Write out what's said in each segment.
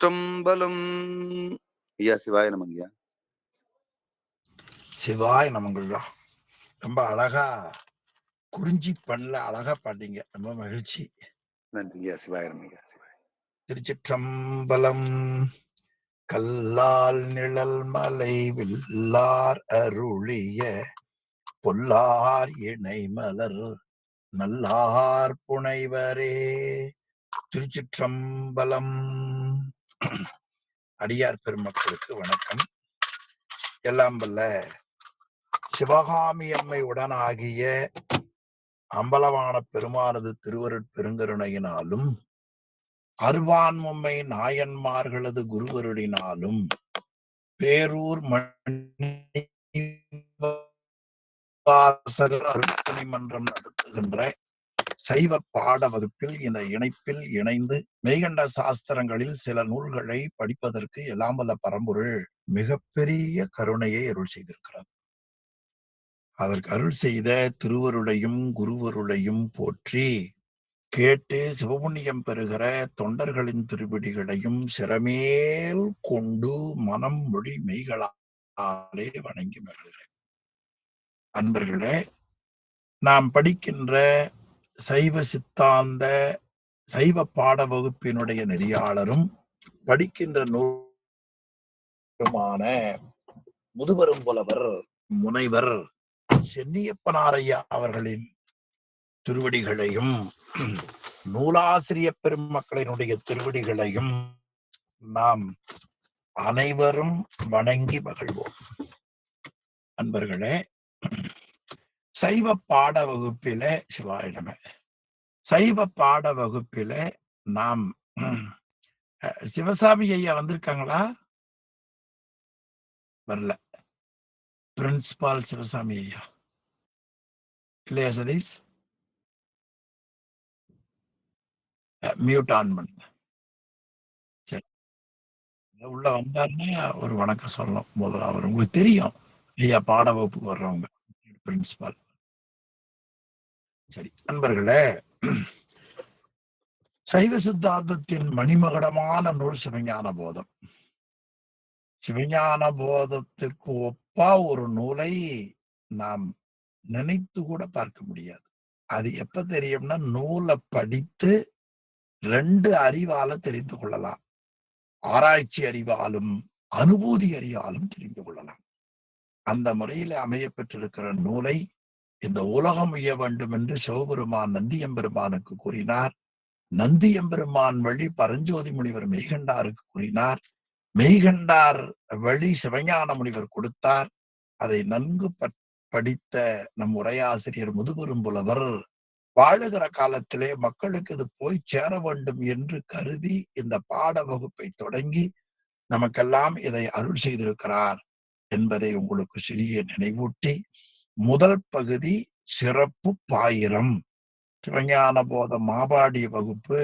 திருச்சிற்றம்பலம். ஐயா சிவாய நமங்கய்யா. சிவாய நமங்கய்யா. ரொம்ப அழகா குறிஞ்சி பண்ணல அழகா பாட்டீங்க. ரொம்ப மகிழ்ச்சி. நன்றிங்கய்யா. சிவாய நமங்கய்யா. சிவாய. திருச்சிற்றம்பலம். கல்லால் நிழல் மலை வில்லார் அருளிய பொல்லார் இணை மலர் நல்லார் புனைவரே. திருச்சிற்றம்பலம். அடியார் பெருமக்களுக்கு வணக்கம். எல்லாம் வல்ல சிவகாமி அம்மை உடனாகிய அம்பலவான பெருமானது திருவருட் பெருங்கருணையினாலும் அருவான்மும்மை நாயன்மார்களது குருவருடினாலும் பேரூர் மணிவாசகர் அருட்பணி மன்றம் நடத்துகின்ற சைவ பாட வகுப்பில் இந்த இணைப்பில் இணைந்து மெய்கண்ட சாஸ்திரங்களில் சில நூல்களை படிப்பதற்கு எல்லாம் வல்ல பரம்பொருள் மிகப்பெரிய கருணையை அருள் செய்திருக்கிறார். அதற்கு அருள் செய்த திருவருளையும் குருவருளையும் போற்றி கேட்டு சிவபுண்ணியம் பெறுகிற தொண்டர்களின் திருவிடிகளையும் சிறமேல் கொண்டு மனம் மொழி மெய்களாலே வணங்கி மகிழ்கிறேன். அன்பர்களே, நாம் படிக்கின்ற சைவ சித்தாந்த சைவ பாட வகுப்பினுடைய நெறியாளரும் படிக்கின்ற நூலுமான முதுபெரும் புலவர் முனைவர் சென்னியப்பனாரையா அவர்களின் திருவடிகளையும் நூலாசிரிய பெருமக்களினுடைய திருவடிகளையும் நாம் அனைவரும் வணங்கி மகிழ்வோம். அன்பர்களே, சைவ பாட வகுப்பில சிவாயிடம சைவ பாட வகுப்பில நாம் சிவசாமி ஐயா வந்திருக்காங்களா? வரல. பிரின்சிபால் சிவசாமி ஐயா இல்லையா சதீஷ்? மியூட் ஆன் பண்ணுங்க. சரி, உள்ள வந்தாருன்னா ஒரு வணக்கம் சொல்லணும். முதல்ல அவர் உங்களுக்கு தெரியும் ஐயா பாட வகுப்புக்கு வர்றவங்க பிரின்சிபால். சரி நண்பர்களே, சைவ சித்தாந்தத்தின் மணிமகுடமான நூல் சிவஞான போதம். சிவஞான போதத்திற்கு ஒப்பா ஒரு நூலை நாம் நினைத்து கூட பார்க்க முடியாது. அது எப்ப தெரியும்னா நூலை படித்து 2 அறிவால தெரிந்து கொள்ளலாம். ஆராய்ச்சி அறிவாலும் அனுபூதி அறிவாலும் தெரிந்து கொள்ளலாம். அந்த முறையில் அமைய பெற்றிருக்கிற நூலை இந்த உலகம் உய்ய வேண்டும் என்று சிவபெருமான் நந்தியம்பெருமானுக்கு கூறினார். நந்தியம்பெருமான் வழி பரஞ்சோதி முனிவர் மெய்கண்டாருக்கு கூறினார். மெய்கண்டார் வழி சிவஞான முனிவர் கொடுத்தார். அதை நன்கு படித்த நம் உரையாசிரியர் முதுபெரும் புலவர் வாழுகிற காலத்திலே மக்களுக்கு இது போய் சேர வேண்டும் என்று கருதி இந்த பாட வகுப்பை தொடங்கி நமக்கெல்லாம் இதை அருள் செய்திருக்கிறார் என்பதை உங்களுக்கு சிறிய நினைவூட்டி, முதல் பகுதி சிறப்பு பாயிரம். சிவஞான போத மாபாடி வகுப்பு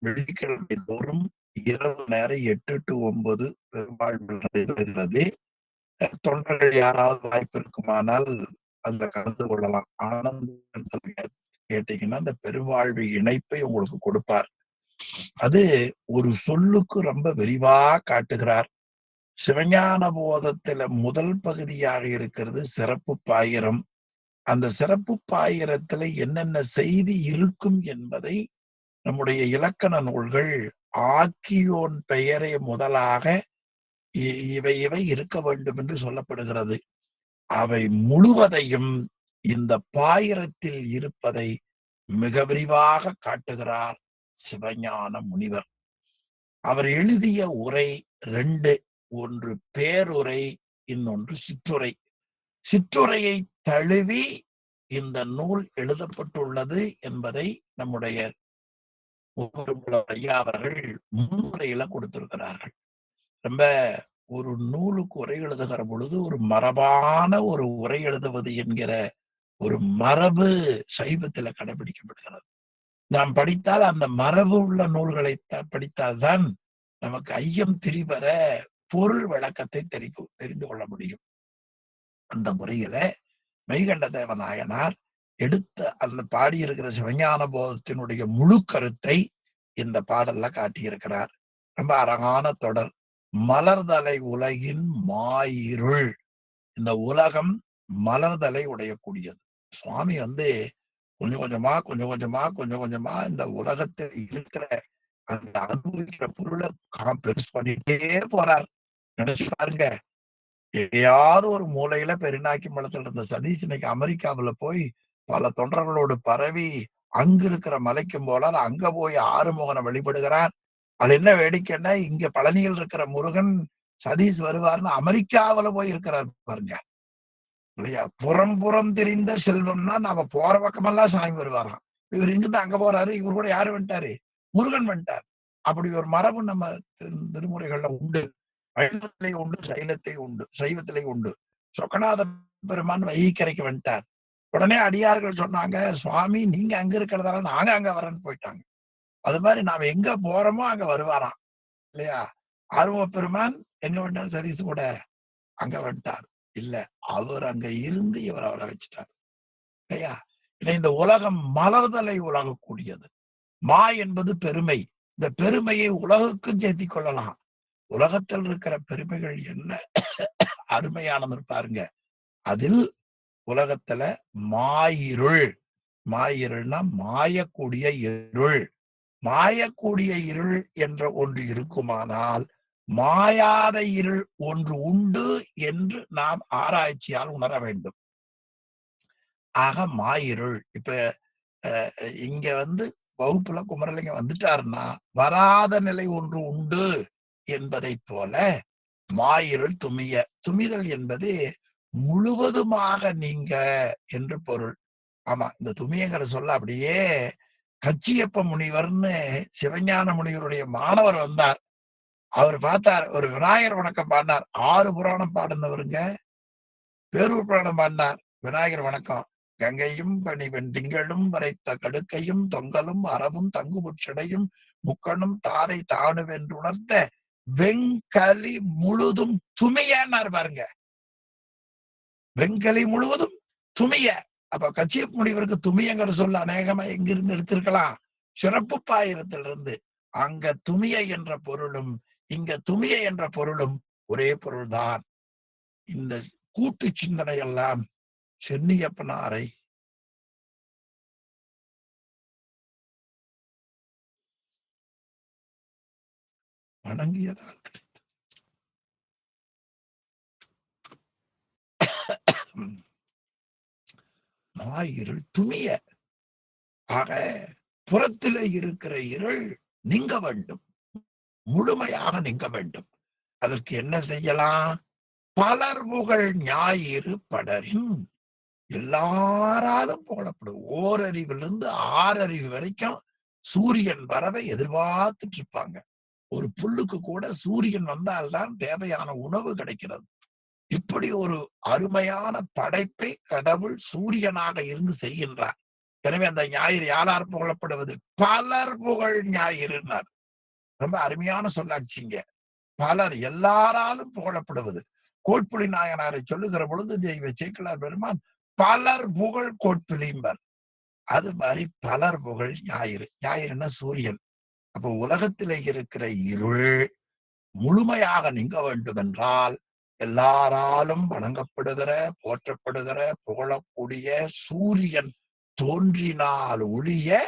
வெள்ளிக்கிழமை தோறும் இரவு நேரம் 8 to 9 பெரும்பான்மை நடைபெறுகிறது. தொண்டர்கள் யாராவது வாய்ப்பு இருக்குமானால் அந்த கலந்து கொள்ளலாம். ஆனந்த கேட்டீங்கன்னா அந்த பெருவாழ்வு இணைப்பை உங்களுக்கு கொடுப்பார். அது ஒரு சொல்லுக்கு ரொம்ப விரிவா காட்டுகிறார். சிவஞான போதத்துல முதல் பகுதியாக இருக்கிறது சிறப்பு பாயிரம். அந்த சிறப்பு பாயிரத்துல என்னென்ன செய்தி இருக்கும் என்பதை நம்முடைய இலக்கண நூல்கள் ஆக்கியோன் பெயரை முதலாக இவை இருக்க வேண்டும் என்று சொல்லப்படுகிறது. அவை முழுவதையும் இந்த பாயிரத்தில் இருப்பதை மிக விரிவாக காட்டுகிறார் சிவஞான முனிவர். அவர் எழுதிய உரை 2. ஒன்று பேருரை, இன்னொன்று சிற்றுரை. சிற்றுரையை தழுவி இந்த நூல் எழுதப்பட்டுள்ளது என்பதை நம்முடைய ஐயா அவர்கள் முன்னுரையில கொடுத்திருக்கிறார்கள். ரொம்ப ஒரு நூலுக்கு உரை எழுதுகிற பொழுது ஒரு மரபான ஒரு உரை எழுதுவது என்கிற ஒரு மரபு சைவத்துல கடைபிடிக்கப்படுகிறது. நாம் படித்தால் அந்த மரபு உள்ள நூல்களை படித்தால்தான் நமக்கு ஐயம் திரிவர பொருள் விளக்கத்தை தெரிந்து கொள்ள முடியும். அந்த முறையில மெய்கண்ட தேவநாயனார் எடுத்த அந்த பாடியிருக்கிற சிவஞான போதத்தினுடைய முழு கருத்தை இந்த பாடல்ல காட்டியிருக்கிறார். ரொம்ப அழகான தொடர். மலர்தலை உலகின் மாயிருள். இந்த உலகம் மலர்தலை உடையக்கூடியது. சுவாமி கொஞ்சம் கொஞ்சமா கொஞ்சம் கொஞ்சமா கொஞ்சம் கொஞ்சமா இந்த உலகத்தில் இருக்கிற அந்த அனுபவிக்கிற பொருளை பெருசு பண்ணிட்டே போறார். நினைச்சு பாருங்க. எங்கேயாவது ஒரு மூலையில பெருநாக்கி மலத்தில் இருந்த சதீஷ் இன்னைக்கு அமெரிக்காவுல போய் பல தொண்டர்களோடு பரவி அங்க இருக்கிற மலைக்கும் போல அங்க போய் ஆறுமுகனை வழிபடுகிறார். அது என்ன வேடிக்கைன்னா, இங்க பழனியில் இருக்கிற முருகன் சதீஷ் வருவார்னு அமெரிக்காவுல போய் இருக்கிறார் பாருங்க. இல்லையா? புறம் புறம் தெரிந்த செல்வம்னா நாம போற பக்கமெல்லாம் சாமி வருவாராம். இவர் இங்கிருந்து அங்க போறாரு. இவர் கூட யாரு வந்துட்டாரு? முருகன் வந்துட்டார். அப்படி ஒரு மரபு நம்ம திருமுறைகள்ல உண்டு. வைணவத்திலே உண்டு, சைவத்திலே உண்டு. சொக்கநாத பெருமான் வைகரைக்கு வந்துட்டார். உடனே அடியார்கள் சொன்னாங்க, சுவாமி நீங்க அங்க இருக்கிறதால நாங்க அங்க வரேன்னு போயிட்டாங்க. அது மாதிரி நாம எங்க போறோமோ அங்க வருவாராம். இல்லையா? ஆர்வ பெருமான் எங்க வந்துட்டார்? சதீஷ் கூட அங்க வந்துட்டார். இல்ல, அவர் அங்க இருந்து இவர் அவரை வச்சுட்டார். இல்லையா? இந்த உலகம் மலர்தலை உலகக்கூடியது. மா என்பது பெருமை. இந்த பெருமையை உலகுக்கும் சேர்த்திக் கொள்ளலாம். உலகத்தில் இருக்கிற பெருமைகள் என்ன அருமையானது பாருங்க. அதில் உலகத்துல மாயிருள், மாயிருள்னா மாயக்கூடிய இருள். மாயக்கூடிய இருள் என்ற ஒன்று இருக்குமானால் மாயாத இருள் ஒன்று உண்டு என்று நாம் ஆராய்ச்சியால் உணர வேண்டும். ஆக மாயிருள். இப்ப இங்க வகுப்புல குமரலிங்கம் வந்துட்டாருன்னா வராத நிலை ஒன்று உண்டு என்பதை போல மாயிருள் துமிதல் என்பது முழுவதுமாக நீங்க என்று பொருள். ஆமா, இந்த துமியங்கிற சொல்ல அப்படியே கச்சியப்ப முனிவர்னு சிவஞான முனிவருடைய மாணவர் வந்தார். அவர் பார்த்தார், ஒரு விநாயகர் வணக்கம் பாடினார். 6 புராணம் பாடினவருங்க. பேரூர் புராணம் பாடினார். விநாயகர் வணக்கம். கங்கையும் பணிவெண் திங்களும் வரைத்த கடுக்கையும் தொங்கலும் அறவும் தங்குமுற்றடையும் முக்கணும் தாதை தானுவென்று உணர்த்த வெங்கலி முழுதும் துமியன்னார் பாருங்க. வெங்கலி முழுவதும் துமிய. அப்ப கச்சியப்ப முனிவருக்கு துமியங்கிற சொல்ல அநேகமா எங்கிருந்து எடுத்திருக்கலாம்? சிறப்பு பாயிரத்திலிருந்து. அங்க துமிய என்ற பொருளும் இங்க துமிய என்ற பொருளும் ஒரே பொருள்தான். இந்த கூட்டு சிந்தனை எல்லாம் சென்னியப்பனாரை வணங்கியதால் கிடைத்தது. மாயிருள் துமிய. ஆக புறத்திலே இருக்கிற இருள் நீங்க வேண்டும், முழுமையாக நீங்க வேண்டும். அதற்கு என்ன செய்யலாம்? பலர் புகழ் ஞாயிறு படரின். எல்லாராலும் புகழப்படும். ஓரறிவிலிருந்து 6 அறிவு வரைக்கும் சூரியன் வரவை எதிர்பார்த்துட்டு இருப்பாங்க. ஒரு புல்லுக்கு கூட சூரியன் வந்தால்தான் தேவையான உணவு கிடைக்கிறது. இப்படி ஒரு அருமையான படைப்பை கடவுள் சூரியனாக இருந்து செய்கின்றார். எனவே அந்த ஞாயிறு யாரார் புகழப்படுவது? பலர் புகழ் ஞாயிறுனார். ரொம்ப அருமையான சொல்லாட்சிங்க. பலர், எல்லாராலும் புகழப்படுவது. கோட்புலி நாயனாரை சொல்லுகிற பொழுது தெய்வ சேக்கிழார் பெருமான் பலர் புகழ் கோட்புலிம்பர். அது மாதிரி பலர் புகழ் ஞாயிறு. ஞாயிறுன்னா சூரியன். அப்போ உலகத்திலே இருக்கிற இருள் முழுமையாக நீங்க வேண்டும் என்றால் எல்லாராலும் வணங்கப்படுகிற, போற்றப்படுகிற, புகழக்கூடிய சூரியன் தோன்றினால் ஒழிய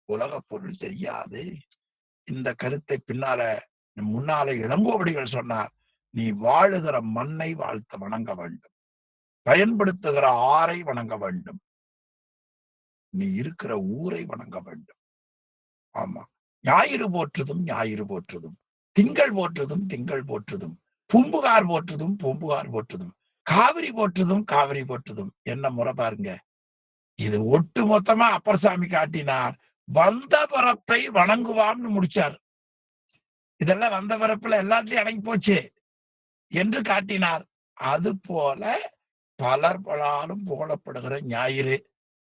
உலக பொருள் தெரியாது. இந்த கருத்தை முன்னால இளங்கோவடிகள் சொன்னார். நீ வாழுகிற மண்ணை வாழ்த்து வணங்க வேண்டும், பயன்படுத்துகிற ஆறை வணங்க வேண்டும், நீ இருக்கிற ஊரை வணங்க வேண்டும். ஆமா, ஞாயிறு போற்றுதும் ஞாயிறு போற்றுதும், திங்கள் போற்றுதும் திங்கள் போற்றுதும், பூம்புகார் போற்றுதும் பூம்புகார் போற்றுதும், காவிரி போற்றுதும் காவிரி போற்றுதும். என்ன முறை பாருங்க. இது ஒட்டு மொத்தமா அப்பர்சாமி காட்டினார். வந்த பரப்பை வணங்குவான்னு முடிச்சார். இதெல்லாம் வந்த பரப்புல எல்லாத்தையும் அடங்கி போச்சு என்று காட்டினார். அது போல பலர் பலாலும் புகழப்படுகிற ஞாயிறு.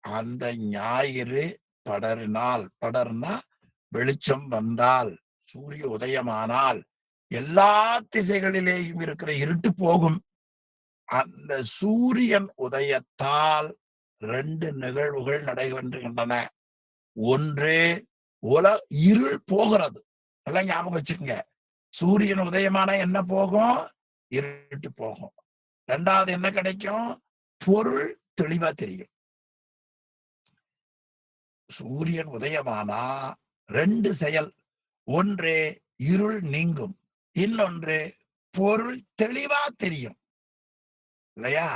அந்த ஞாயிறு படர்னா வெளிச்சம் வந்தால், சூரிய உதயமானால் எல்லா திசைகளிலேயும் இருக்கிற இருட்டு போகும். அந்த சூரியன் உதயத்தால் 2 நிகழ்வுகள் நடைபெறுகின்றன. ஒன்று, இருள் போகிறது. எல்லாம் ஞாபகம் வச்சுக்கோங்க. சூரியன் உதயமான என்ன போகும்? இருட்டு போகும். ரெண்டாவது என்ன கிடைக்கும்? பொருள் தெளிவா தெரியும். சூரியன் உதயமானா 2 செயல். ஒன்று இருள் நீங்கும், இன்னொன்று பொருள் தெளிவா தெரியும் இல்லையா?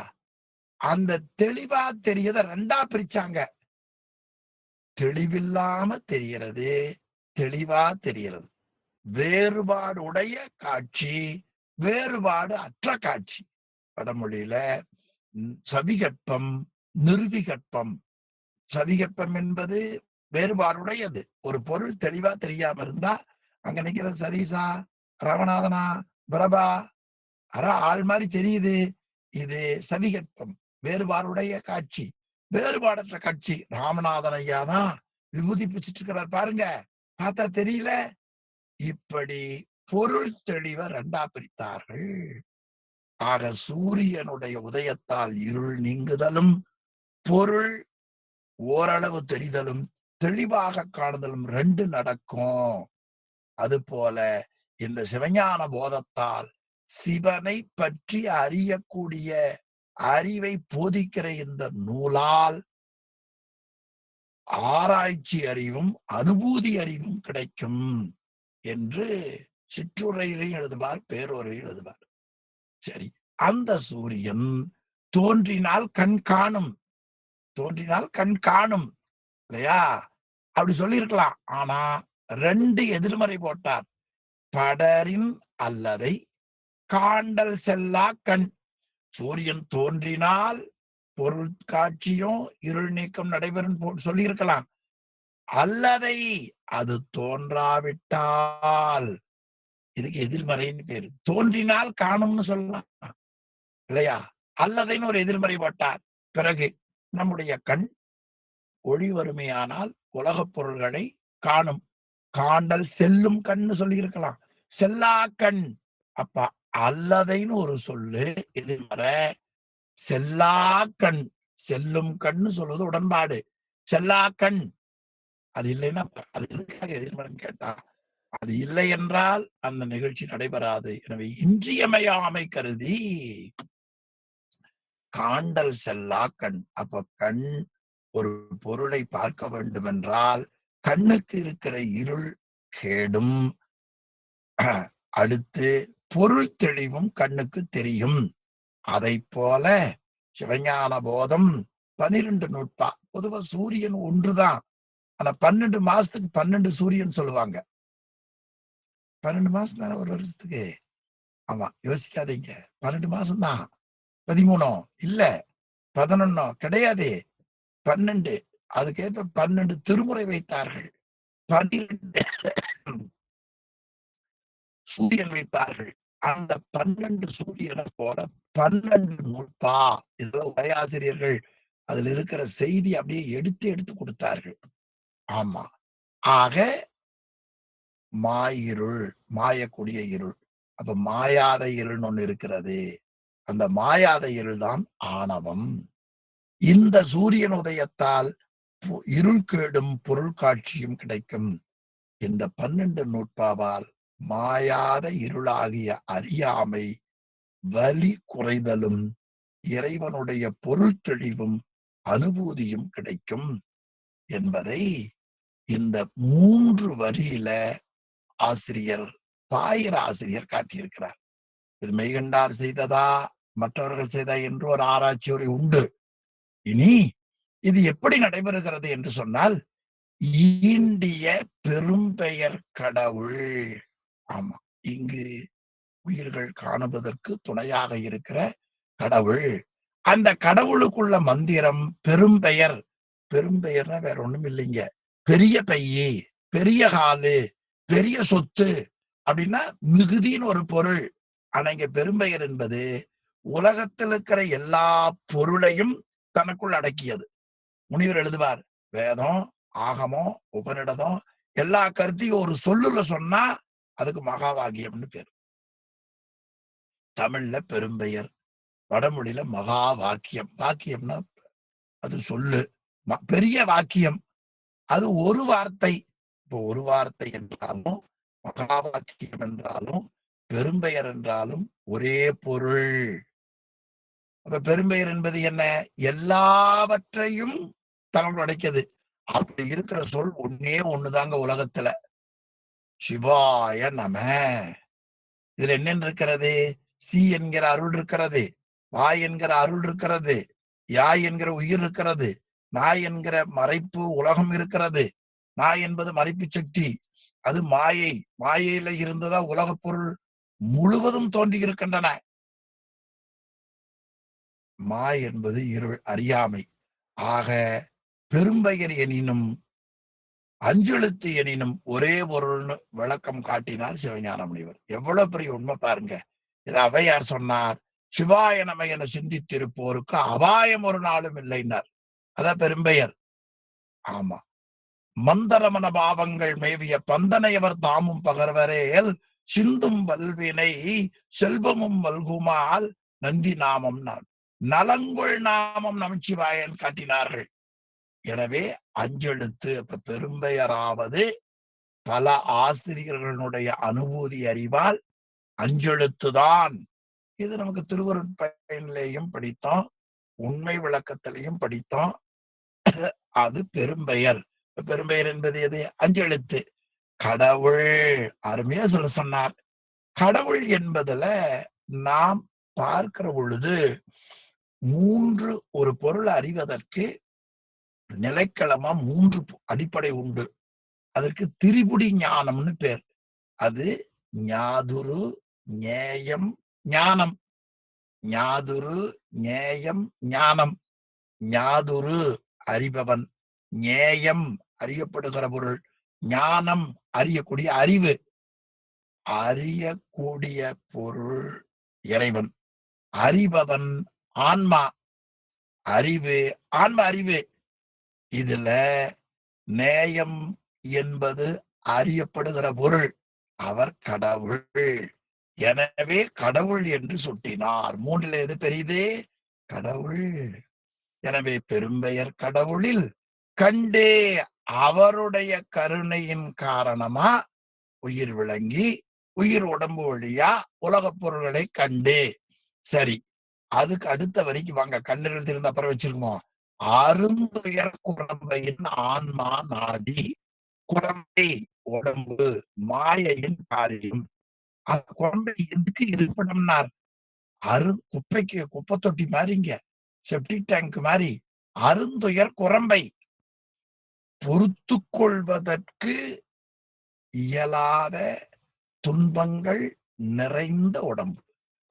அந்த தெளிவா தெரியத 2ஆ பிரிச்சாங்க. தெளிவில்லாம தெரியறது, தெளிவா தெரியறது. வேறுபாடு உடைய காட்சி, வேறுபாடு அற்ற காட்சி. வடமொழியில சவிகற்பம், நிர்விகற்பம். சவிகற்பம் என்பது வேறுபாடுடையது. ஒரு பொருள் தெளிவா தெரியாம இருந்தா அங்க நிக்கிற சதீஷா, ரவநாதனா, பிரபா, ஆள் மாதிரி தெரியுது. இது சவிகற்பம், வேறுபாடுடைய காட்சி. வேறுபாடற்ற காட்சி ராமநாதன் ஐயா தான் விபூதி பிடிச்சிட்டு இருக்கிறார் பாருங்க, பார்த்தா தெரியல. இப்படி பொருள் தெளிவ 2ஆ பிரித்தார்கள். ஆக சூரியனுடைய உதயத்தால் இருள் நீங்குதலும், பொருள் ஓரளவு தெரிதலும், தெளிவாக காணுதலும் 2 நடக்கும். அது போல இந்த சிவஞான போதத்தால் சிவனை பற்றி அறியக்கூடிய அறிவை போதிக்கிற இந்த நூலால் ஆராய்ச்சி அறிவும் அனுபூதி அறிவும் கிடைக்கும் என்று சிற்றுரையிலையும் எழுதுவார், பேருரையில் எழுதுவார். சரி, அந்த சூரியன் தோன்றினால் கண் காணும், தோன்றினால் கண் காணும் இல்லையா? அப்படி சொல்லியிருக்கலாம். ஆனா 2 எதிர்மறை போட்டார். படரின் அல்லதை காண்டல் செல்லா கண். சூரியன் தோன்றினால் பொருள் காட்சியும் இருள் நீக்கம் நடைபெறும் சொல்லி இருக்கலாம். அல்லதை அது தோன்றாவிட்டால், இதுக்கு எதிர்மறைன்னு பேரு. தோன்றினால் காணும்னு சொல்லலாம் இல்லையா? அல்லதைன்னு ஒரு எதிர்மறை போட்டார். பிறகு நம்முடைய கண் ஒளி வறுமையானால் உலகப் பொருள்களை காணும். காண்டல் செல்லும் கண்ணு சொல்லி இருக்கலாம். செல்லா கண். அப்ப அல்லதைன்னு ஒரு சொல்லு எதிர்மறை. செல்லா கண், செல்லும் கண்ணு சொல்வது உடன்பாடு. செல்லா கண் அது இல்லைன்னா அது எதுக்காக எதிர்மறைன்னு கேட்டா, அது இல்லை என்றால் அந்த நிகழ்ச்சி நடைபெறாது. எனவே இன்றியமையாமை கருதி காண்டல் செல்லா கண். அப்ப கண் ஒரு பொருளை பார்க்க வேண்டும் என்றால் கண்ணுக்கு இருக்கிற இருள் கேடும், அடுத்து பொருள் தெளிவும் கண்ணுக்கு தெரியும். அதை போல சிவஞான போதம் 12 நூற்பா. பொதுவா சூரியன் ஒன்றுதான். ஆனா 12 மாசத்துக்கு 12 சூரியன் சொல்லுவாங்க. 12 மாசம் தானே ஒரு வருஷத்துக்கு. ஆமா, யோசிக்காதீங்க. 12 மாசம் தான். 13 இல்ல, 11 கிடையாது, 12. அதுக்கேற்ப 12 திருமுறை வைத்தார்கள். 12 சூரியன் வைத்தார்கள். அந்த 12 சூரியனை போல 12 நூற்பா. இதெல்லாம் உரையாசிரியர்கள் அதுல இருக்கிற செய்தி அப்படியே எடுத்து எடுத்து கொடுத்தார்கள். ஆமா. ஆக மாயிருள், மாயக்கூடிய இருள். அப்ப மாயாத இருள்னு ஒண்ணு இருக்கிறது. அந்த மாயாத இருள் தான் ஆணவம். இந்த சூரியன் உதயத்தால் இருள் கேடும் பொருள் காட்சியும் கிடைக்கும். இந்த 12 நூற்பாவால் மாயாத இருளாகிய அறியாமை வலி குறைதலும் இறைவனுடைய பொருள் தெளிவும் அனுபூதியும் கிடைக்கும் என்பதை இந்த 3 வரியில ஆசிரியர் பாயிர ஆசிரியர் காட்டியிருக்கிறார். இது மெய்கண்டார் செய்ததா மற்றவர்கள் செய்தா என்று ஒரு ஆராய்ச்சி உண்டு. இனி இது எப்படி நடைபெறுகிறது என்று சொன்னால், ஈண்டிய பெரும்பெயர் கடவுள். ஆமா, இங்கு உயிர்கள் காணுவதற்கு துணையாக இருக்கிற கடவுள். அந்த கடவுளுக்குள்ள மந்திரம் பெரும்பெயர். பெரும்பெயர்னா வேற ஒண்ணும் இல்லைங்க. பெரிய பையி, பெரிய காலு, பெரிய சொத்து அப்படின்னா மிகுதின்னு ஒரு பொருள். ஆனா இங்க பெரும்பெயர் என்பது உலகத்தில் இருக்கிற எல்லா பொருளையும் தனக்குள் அடக்கியது. முனிவர் எழுதுவார், வேதம், ஆகமம், உபநிடதம் எல்லா கருத்தையும் ஒரு சொல்லுல சொன்னா அதுக்கு மகா வாக்கியம்னு பேர். தமிழ்ல பெரும்பெயர், வடமொழியில மகா வாக்கியம். வாக்கியம்னா அது சொல்லு. பெரிய வாக்கியம் அது ஒரு வார்த்தை. இப்போ ஒரு வார்த்தை என்றாலும் மகா வாக்கியம் என்றாலும் பெரும்பெயர் என்றாலும் ஒரே பொருள். அப்ப பெரும்பெயர் என்பது என்ன? எல்லாவற்றையும் தகவல் அடைக்கிறது. அப்படி இருக்கிற சொல் ஒன்னே ஒண்ணுதாங்க உலகத்துல, சிவாய நம. இதுல என்னன்னு இருக்கிறது? சி என்கிற அருள் இருக்கிறது, வாய் என்கிற அருள் இருக்கிறது, யாய் என்கிற உயிர் இருக்கிறது, நாய் என்கிற மறைப்பு உலகம் இருக்கிறது. நாய் என்பது மறைப்பு சக்தி, அது மாயை. மாயையில இருந்துதான் உலகப் பொருள் முழுவதும் தோன்றி இருக்கின்றன. மாய் என்பது இருள், அறியாமை. ஆக பெரும்பெயர் எனினும் அஞ்செழுத்து எனினும் ஒரே பொருள்னு விளக்கம் காட்டினார் சிவஞான முனிவர். எவ்வளவு பெரிய உண்மை பாருங்க. இதை ஔவையார் சொன்னார், சிவாய நம என சிந்தித்திருப்போருக்கு அபாயம் ஒரு நாளும் இல்லைன்னார். அதான் பெரும்பெயர். ஆமா. மந்தரமன பாவங்கள் மேவிய பந்தனையவர் தாமும் பகர்வரேல் சிந்தும் வல்வினை செல்வமும் வல்குமால் நந்தி நாமம் நலங்கொள் நாமம் நமச்சிவாயன் காட்டினார்கள். எனவே அஞ்செழுத்து அப்ப பெரும்பெயராவது பல ஆசிரியர்களுடைய அனுபூதி அறிவால் அஞ்செழுத்துதான். இது நமக்கு திருவருட்பயனிலேயும் படித்தோம், உண்மை விளக்கத்திலையும் படித்தோம். அது பெரும்பெயர். பெரும்பெயர் என்பது எது? அஞ்செழுத்து. கடவுள், அருமையா சொன்னார். கடவுள் என்பதுல நாம் பார்க்கிற பொழுது மூன்று, ஒரு பொருள் அறிவதற்கு நிலைக்களமா மூன்று அடிப்படை உண்டு. அதற்கு திரிபுடி ஞானம்னு பேர். அது ஞாதுரு, ஞேயம், ஞானம். ஞாதுரு, ஞேயம், ஞானம். ஞாதுரு அறிபவன், ஞேயம் அறியப்படுகிற பொருள், ஞானம் அறியக்கூடிய அறிவு. அறியக்கூடிய பொருள் இறைவன், அறிபவன் ஆன்மா. அறிவு, ஆன்ம அறிவு. இதுல நேயம் என்பது அறியப்படுகிற பொருள், அவர் கடவுள். எனவே கடவுள் என்று சுட்டினார். மூன்றுல எது பெரியது? கடவுள். எனவே பெரும்பெயர் கடவுளில் கண்டே அவருடைய கருணையின் காரணமா உயிர் விளங்கி உயிர் உடம்பு வழியா உலகப் பொருள்களை கண்டே. சரி, அதுக்கு அடுத்த வரைக்கும் வாங்க. கண்ணுகள் திறந்த அப்புறம் வச்சிருக்கோம். அருந்துயர் குரம்பையின் ஆன்மா நாடி. குரம்பை உடம்பு, மாயையின் காரியம். அந்த குரம்பை எதுக்கு இருப்பிடம்னார்? குப்பைக்கு குப்பை தொட்டி மாதிரிங்க, செப்டிக் டேங்க் மாதிரி. அருந்துயர் குரம்பை, பொறுத்து கொள்வதற்கு இயலாத துன்பங்கள் நிறைந்த உடம்பு.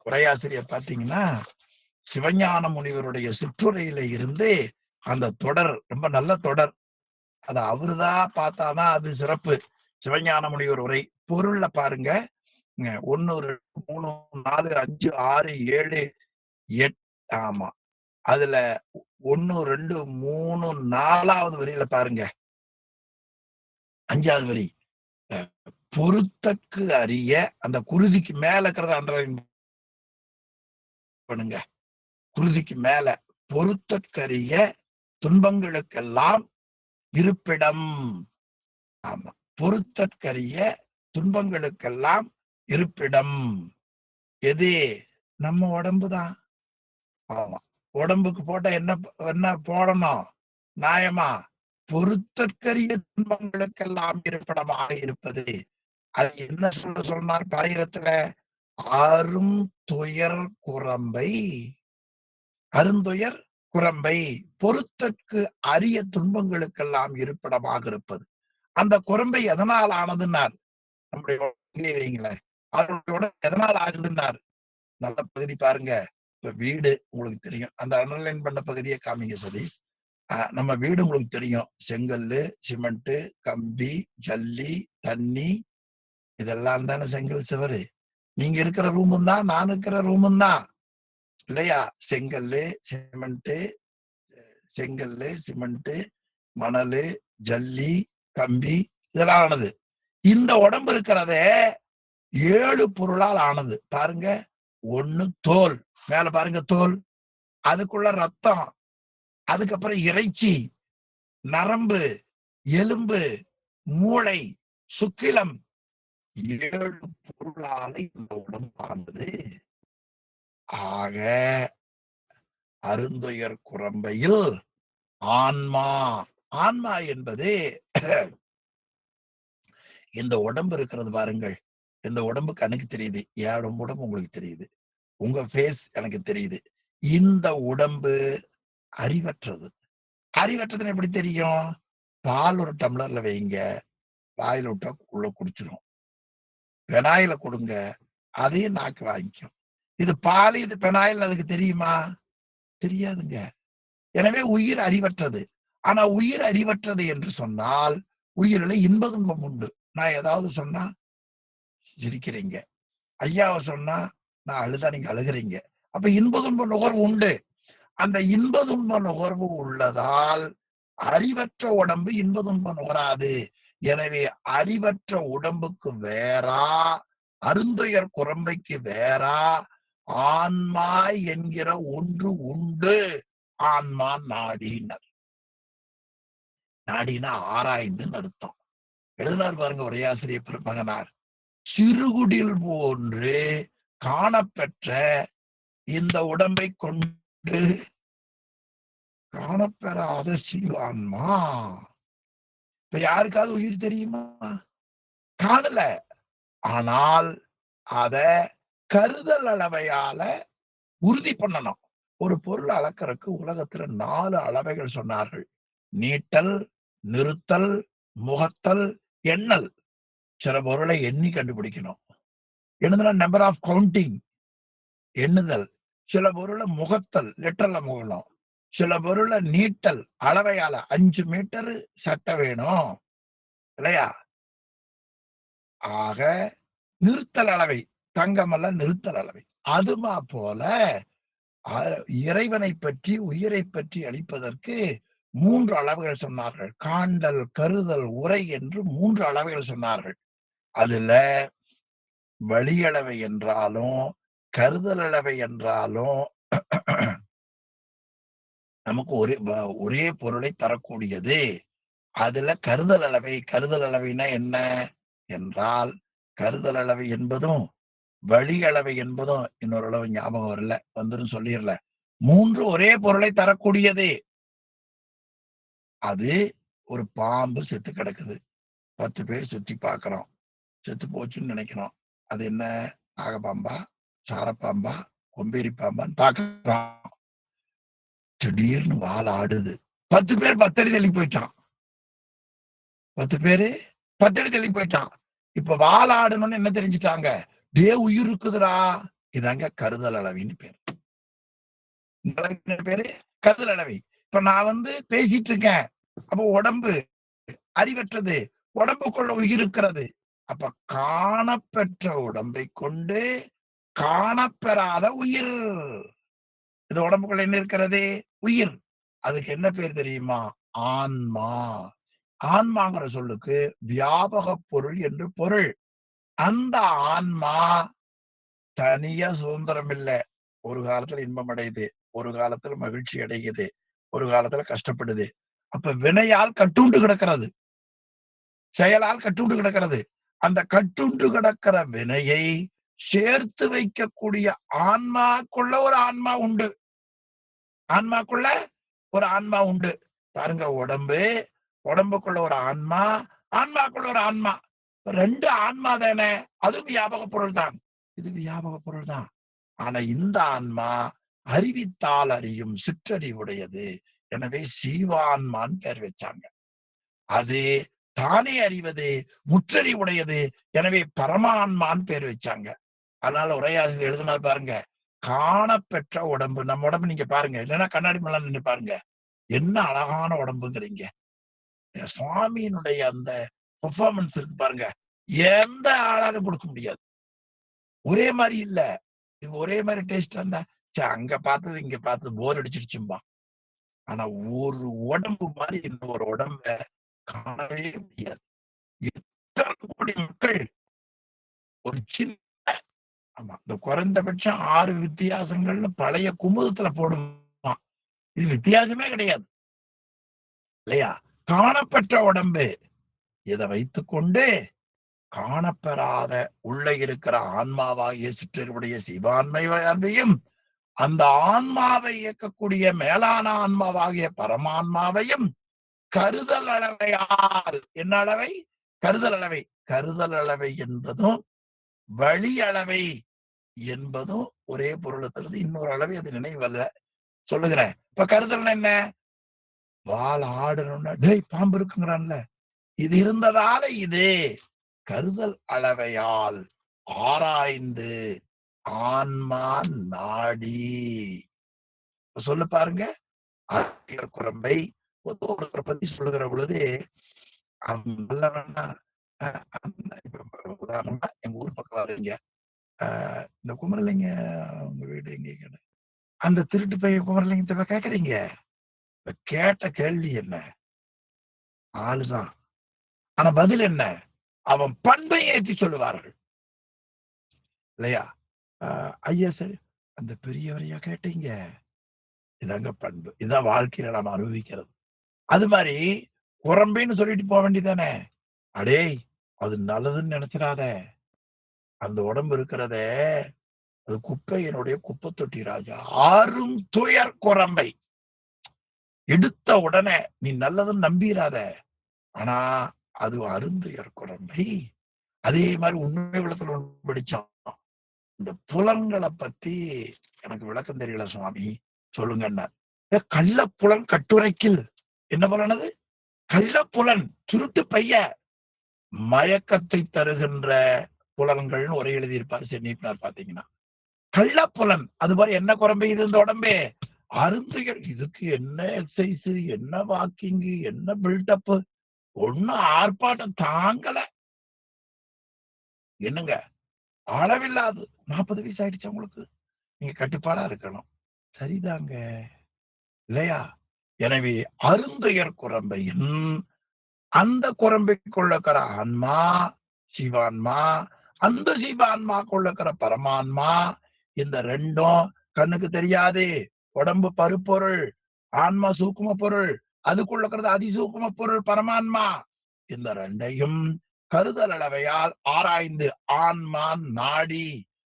உரையாசிரியர் பாத்தீங்கன்னா சிவஞான முனிவருடைய சிற்றுரையில இருந்து அந்த தொடர் ரொம்ப நல்ல தொடர். அது அவருதான் பார்த்தாதான் அது சிறப்பு. சிவஞான முனிவர் உரை பொருள்ல பாருங்க, 1 2 3 4 5 6 7 8. ஆமா, அதுல 1 2 3 4வது வரியில பாருங்க, 5வது வரி, பொறுத்தற்கு அறிய. அந்த குருதிக்கு மேல இருக்கிறத அண்டர்லைன் பண்ணுங்க. குருதிக்கு மேல பொறுத்தற்கரிய துன்பங்களுக்கெல்லாம் இருப்பிடம். ஆமா, பொறுத்தற்கரிய துன்பங்களுக்கெல்லாம் இருப்பிடம் எது? நம்ம உடம்புதான். ஆமா, உடம்புக்கு போட்ட என்ன என்ன போடணும்? நியாயமா பொறுத்தற்கரிய துன்பங்களுக்கெல்லாம் இருப்பிடமாக இருப்பது. அது என்ன சொன்னார் பாயிரத்துல? அரும் துயர் குரம்பை. அருந்துயர் குரம்பை, பொறுத்தற்கு அரிய துன்பங்களுக்கெல்லாம் இருப்பிடமாக இருப்பது. அந்த குரம்பை எதனால் ஆனதுன்னார்? நம்முடைய வைங்களேன், அதோட எதனால் ஆகுதுன்னார்? நல்ல பகுதி பாருங்க. இப்ப வீடு உங்களுக்கு தெரியும், அந்த அண்டர்லைன் பண்ண பகுதியை காமிங்க சதீஷ். நம்ம வீடு உங்களுக்கு தெரியும், செங்கல்லு, சிமெண்ட், கம்பி, ஜல்லி, தண்ணி, இதெல்லாம் தானே செங்கல் சுவரு. நீங்க இருக்கிற ரூமும் தான், நான் இருக்கிற ரூமும் தான் இல்லையா? செங்கல்லு, சிமெண்ட், செங்கல்லு, சிமெண்ட், மணலு, ஜல்லி, கம்பி, இதெல்லாம் ஆனது. இந்த உடம்பு இருக்கிறத 7 பொருளால் ஆனது. பாருங்க, 1 தோல், மேல பாருங்க தோல், அதுக்குள்ள ரத்தம், அதுக்கப்புறம் இறைச்சி, நரம்பு, எலும்பு, மூளை, சுக்கிலம், 7 பொருளால இந்த உடம்பானது. ஆக அருந்துயர் குரம்பையில் ஆன்மா. ஆன்மா என்பது இந்த உடம்பு இருக்கிறது பாருங்கள். இந்த உடம்பு கண்ணுக்கு தெரியுது. என் உடம்பு உங்களுக்கு தெரியுது. உங்க ஃபேஸ் எனக்கு தெரியுது. இந்த உடம்பு அறிவற்றது. அறிவற்றதுன்னு எப்படி தெரியும்? பால் ஒரு டம்ளர்ல வைங்க, வாயில விட்டா உள்ள குடிச்சிரும். பெனாயில கொடுங்க, அதையும் நாக்கு வாங்கிக்கும். இது பால், இது பெனாயில் அதுக்கு தெரியுமா? தெரியாதுங்க. எனவே உயிர் அறிவற்றது. ஆனா உயிர் அறிவற்றது என்று சொன்னால் உயிரில இன்ப துன்பம் உண்டு. நான் ஏதாவது சொன்னா சிரிக்கிறீங்க. ஐயாவை சொன்னா நான் அழுதா நீங்க அழுகிறீங்க. அப்ப இன்ப துன்ப நுகர்வு உண்டு. அந்த இன்ப துன்ப நுகர்வு உள்ளதால் அறிவற்ற உடம்பு இன்ப துன்பம் நுகராது. எனவே அறிவற்ற உடம்புக்கு வேறா, அருந்துயர் குரம்பைக்கு வேறா ஆன்மா என்கிற ஒன்று உண்டு. ஆன்மா நாடினர். நாடினா ஆராய்ந்துன்னு அர்த்தம். எழுதினார் பாருங்க உரையாசிரியர் பெருமகனார். சிறுகுடில் போன்று காணப்பெற்ற இந்த உடம்பை கொண்டு காணப்பெறாத சிவான்மா. இப்ப யாருக்காவது உயிர் தெரியுமா? காணல. ஆனால் அத கருதல் அளவையால உறுதி பண்ணணும். ஒரு பொருள் அளக்கறக்கு உலகத்துல 4 அளவைகள் சொன்னார்கள். நீட்டல், நிறுத்தல், முகத்தல், எண்ணல். சில பொருளை எண்ணி கண்டுபிடிக்கணும். என்னதுன்னா நம்பர் ஆஃப் கவுண்டிங், எண்ணுதல். சில பொருளை முகத்தல், லெட்டர்ல முகணும். சில பொருளை நீட்டல், அளவையால 5 மீட்டர் சட்டை வேணும் இல்லையா? ஆக நிறுத்தல் அளவை, தங்கமல்ல நிறுத்தல் அளவை. அதுமா போல இறைவனை பற்றி, உயிரை பற்றி அளிப்பதற்கு 3 அளவுகள் சொன்னார்கள். காண்டல், கருதல், உரை என்று 3 அளவுகள் சொன்னார்கள். அதுல வழியளவை என்றாலும் கருதல் அளவை என்றாலும் நமக்கு ஒரே பொருளை தரக்கூடியது. அதுல கருதல் அளவை. கருதல் அளவைனா என்ன என்றால், கருதல் அளவை என்பதும் வழி அளவை என்பதும் இன்னொரு அளவு ஞாபகம் வரல, வந்துரும் சொல்லிடல. 3 ஒரே பொருளை தரக்கூடியது. அது ஒரு பாம்பு செத்து கிடக்குது. 10 பேர் சுத்தி பார்க்கிறோம். செத்து போச்சுன்னு நினைக்கிறோம். அது என்ன? நாகப்பாம்பா, சாரப்பாம்பா, கொம்பேரி பாம்பான்னு பார்க்கிறோம். திடீர்னு வால் ஆடுது. 10 பேர் 10 அடி தள்ளி போயிட்டான். 10 பேரு 10 அடி தள்ளி போயிட்டான். இப்ப வால் ஆடணும்னு என்ன தெரிஞ்சுட்டாங்க? உயிர் இருக்குதுடா. இதாங்க கருதல் அளவின்னு பேரு. பேரு கருதல் அளவை. இப்ப நான் பேசிட்டு இருக்கேன். அப்ப உடம்பு அறிவற்றது. உடம்புக்குள்ள உயிர் இருக்கிறது. அப்ப காணப்பெற்ற உடம்பை கொண்டு காணப்பெறாத உயிர். இந்த உடம்புக்குள்ள என்ன இருக்கிறது? உயிர். அதுக்கு என்ன பேர் தெரியுமா? ஆன்மா. ஆன்மாங்கிற சொல்லுக்கு வியாபக பொருள் என்று பொருள். அந்த ஆன்மா தனியா சுதந்திரம் இல்ல. ஒரு காலத்துல இன்பம் அடையுது, ஒரு காலத்துல மகிழ்ச்சி அடையுது, ஒரு காலத்துல கஷ்டப்படுது. அப்ப வினையால் கட்டுண்டு கிடக்கிறது, செயலால் கட்டுண்டு கிடக்கிறது. அந்த கட்டுண்டு கிடக்கிற வினையை சேர்த்து வைக்கக்கூடிய ஆன்மாக்குள்ள ஒரு ஆன்மா உண்டு. ஆன்மாக்குள்ள ஒரு ஆன்மா உண்டு. பாருங்க, உடம்புக்குள்ள ஒரு ஆன்மா, ஆன்மாக்குள்ள ஒரு ஆன்மா. 2 ஆன்மா தானே. அது வியாபக பொருள் தான். இது வியாபக பொருள் தான். ஆனா இந்த ஆன்மா அறிவித்தால் அறியும் சிற்றறிவுடையது. எனவே சீவான்மான்னு பேர் வச்சாங்க. அது தானே அறிவது முற்றறிவுடையது. எனவே பரமான்மான்னு பேர் வச்சாங்க. அதனால உரையாசிரியர் எழுதினார் பாருங்க, காணப்பெற்ற உடம்பு. நம்ம உடம்பு நீங்க பாருங்க, இல்லைன்னா கண்ணாடி மேல நின்று பாருங்க. என்ன அழகான உடம்புங்கிறீங்க. சுவாமியினுடைய அந்த பெர்ஃபார்மன்ஸ் இருக்கு பாருங்க, எந்த ஆளாலும் கொடுக்க முடியாது. ஒரே மாதிரி இல்ல. இது ஒரே மாதிரி டேஸ்ட் இருந்தா அங்க பார்த்தது இங்க பார்த்தது போர் அடிச்சிருச்சும்பா. ஆனா ஒரு உடம்பு மாதிரி இன்னொரு உடம்ப காணவே முடியாது. எத்தனை கோடி மக்கள் ஒரு சின்ன, ஆமா, இந்த குறைந்தபட்சம் 6 வித்தியாசங்கள்னு பழைய குமுதத்துல போடுவான். இது வித்தியாசமே கிடையாது இல்லையா? காணப்பெற்ற உடம்பு. இதை வைத்துக்கொண்டு காணப்பெறாத உள்ள இருக்கிற ஆன்மாவாகிய சிற்றறிவுடைய சிவான்மை அன்பையும், அந்த ஆன்மாவை இயக்கக்கூடிய மேலான ஆன்மாவாகிய பரமான்மாவையும் கருதல் அளவையால், என்ன அளவை? கருதல் அளவை. கருதல் அளவை என்பதும் வழி அளவை என்பதும் ஒரே பொருளை தருது. இன்னொரு அளவை அது நினைவல்ல. சொல்லுகிறேன். இப்ப கருதல் என்ன? வால் ஆடணும்னா டேய் பாம்பு இருக்குங்கிறான்ல, இது இருந்ததால இது கருதல் அளவையால் ஆராய்ந்து ஆன்மா நாடி. சொல்லு பாருங்க. குரம்பை ஒருத்தரை பத்தி சொல்லுகிற பொழுது அவன் நல்லவன்னா, உதாரணமா எங்க ஊர் பக்கம் வரீங்க, இந்த குமரலிங்க உங்க வீடு எங்க? அந்த திருட்டு பையன் குமரலிங்கத்தை கேக்குறீங்க. கேட்ட கேள்வி என்ன? ஆளுதான். ஆனா பதில் என்ன? அவன் பண்பை ஏற்றி சொல்லுவார்கள் இல்லையா? ஐயா சரி, அந்த பெரியவரையா கேட்டீங்க, இதாங்க பண்பு, இதான் வாழ்க்கையில நாம அனுபவிக்கிறது. அது மாதிரி குரம்பின்னு சொல்லிட்டு போக வேண்டியதானே. அடே அது நல்லதுன்னு நினைச்சிடாத, அந்த உடம்பு இருக்கிறதே அது குப்பை, என்னுடைய குப்பை தொட்டி ராஜா, ஆறும் துயர் குரம்பை. எடுத்த உடனே நீ நல்லதுன்னு நம்பிராத, ஆனா அது அருந்துயர் குரம்பை. அதே மாதிரி உண்மை விளக்கத்துல படிச்சோம். இந்த புலன்களை பத்தி எனக்கு விளக்கம் தெரியல சுவாமி, சொல்லுங்க. கள்ளப்புலன் கட்டுரைக்கில் என்ன புலனது? கள்ளப்புலன், சுருட்டு பைய, மயக்கத்தை தருகின்ற புலன்கள்னு ஒரே எழுதியிருப்பாரு சென்னிப்பார். பாத்தீங்கன்னா கள்ளப்புலன். அது மாதிரி என்ன குரம்பை இது இந்த உடம்பே? அருந்துகள். இதுக்கு என்ன எக்ஸசைஸ், என்ன வாக்கிங், என்ன பில்டப், ஒன்னும் ஆர்ப்பாட்டம் தாங்கல. என்னங்க அளவில்லாது. 40 வயசு ஆயிடுச்சு உங்களுக்கு, நீங்க கட்டுப்பாடா இருக்கணும். சரிதாங்க இல்லையா? எனவே அருந்துயர் குரம்பையின் அந்த குரம்பைக்குள்ள இருக்கிற ஆன்மா சிவான்மா, அந்த சிவான்மாக்குள்ள இருக்கிற பரமான்மா, இந்த ரெண்டும் கண்ணுக்கு தெரியாது. உடம்பு பருப்பொருள், ஆன்மா சூக்கும பொருள், அதுக்குள்ள இருக்கிறது அதிசூக்கும பொருள் பரமான்மா. இந்த ரெண்டையும் கருதல் அளவையால் ஆராய்ந்து ஆன்மா நாடி.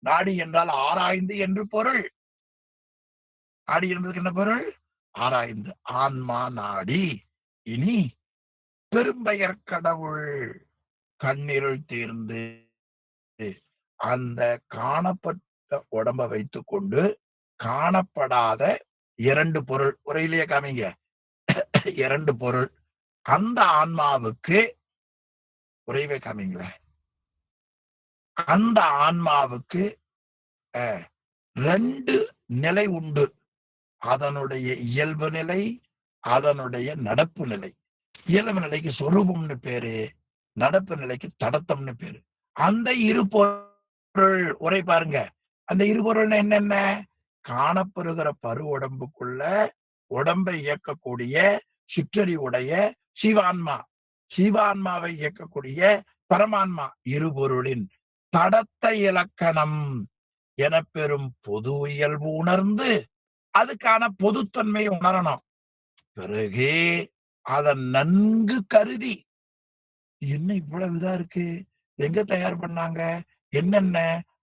நாடி என்றால் ஆராய்ந்து என்று பொருள். நாடி என்பதற்கு என்ன பொருள்? ஆராய்ந்து ஆன்மா நாடி. இனி பெரும்பெயர் கடவுள் கண்ணிருள் தீர்ந்து அந்த காணப்பட்ட உடம்ப வைத்துக் கொண்டு காணப்படாத இரண்டு பொருள், உரையிலேயே காமிங்க, இரண்டு பொருள், அந்த ஆன்மாவுக்கு உரைவை காமிங்களேன். அந்த ஆன்மாவுக்கு ரெண்டு நிலை உண்டு. அதனுடைய இயல்பு நிலை, அதனுடைய நடப்பு நிலை. இயல்பு நிலைக்கு சொரூபம்னு பேரு, நடப்பு நிலைக்கு தடத்தம்னு பேரு. அந்த இரு பொருள் உரை பாருங்க. அந்த இரு பொருள் என்னென்ன? காணப்பெறுகிற பரு உடம்புக்குள்ள உடம்பை இயக்கக்கூடிய சிற்றறிவுடைய சிவான்மா, சிவான்மாவை இயக்கக்கூடிய பரமான்மா, இருபொருளின் தடத்த இலக்கணம் என பெறும் பொது இயல்பு உணர்ந்து அதுக்கான பொதுத்தன்மையை உணரணும். பிறகு அதை நன்கு கருதி, என்ன இவ்வளவு இதா இருக்கு, எங்க தயார் பண்ணாங்க, என்னென்ன,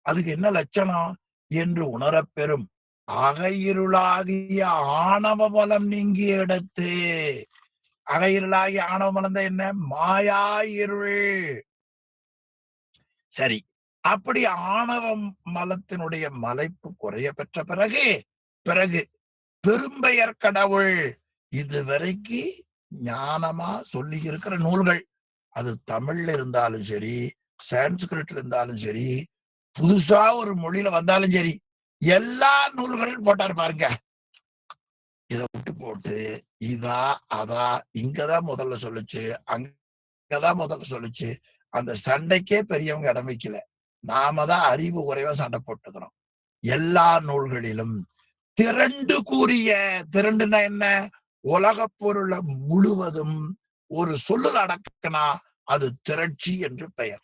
அதுக்கு என்ன லட்சணம் என்று உணரப்பெறும் அகையிருளாகிய ஆணவ பலம் நீங்கிய இடத்து. அகையிருளாகிய ஆணவ பலம் தான் என்ன? மாயா இருள். சரி, அப்படி ஆணவ மலத்தினுடைய மலைப்பு குறைய பெற்ற பிறகு பிறகு பெரும்பெயர் கடவுள் இதுவரைக்கு ஞானமா சொல்லி இருக்கிற நூல்கள், அது தமிழ்ல இருந்தாலும் சரி, சான்ஸ்கிரிட்ல இருந்தாலும் சரி, புதுசா ஒரு மொழியில வந்தாலும் சரி, எல்லா நூல்களும் போட்டாரு பாருங்க. இத விட்டு போட்டு இதா அதா இங்கதான் முதல்ல சொல்லுச்சு, அங்கதான் முதல்ல சொல்லுச்சு, அந்த சண்டைக்கே பெரியவங்க இடம் வைக்கல. நாம தான் அறிவு குறைவா சண்டை போட்டுக்கிறோம். எல்லா நூல்களிலும் திரண்டு கூறிய, திரண்டுனா என்ன? உலக பொருளை முழுவதும் ஒரு சொல்லுல அடக்கினா அது திரட்சி என்று பெயர்.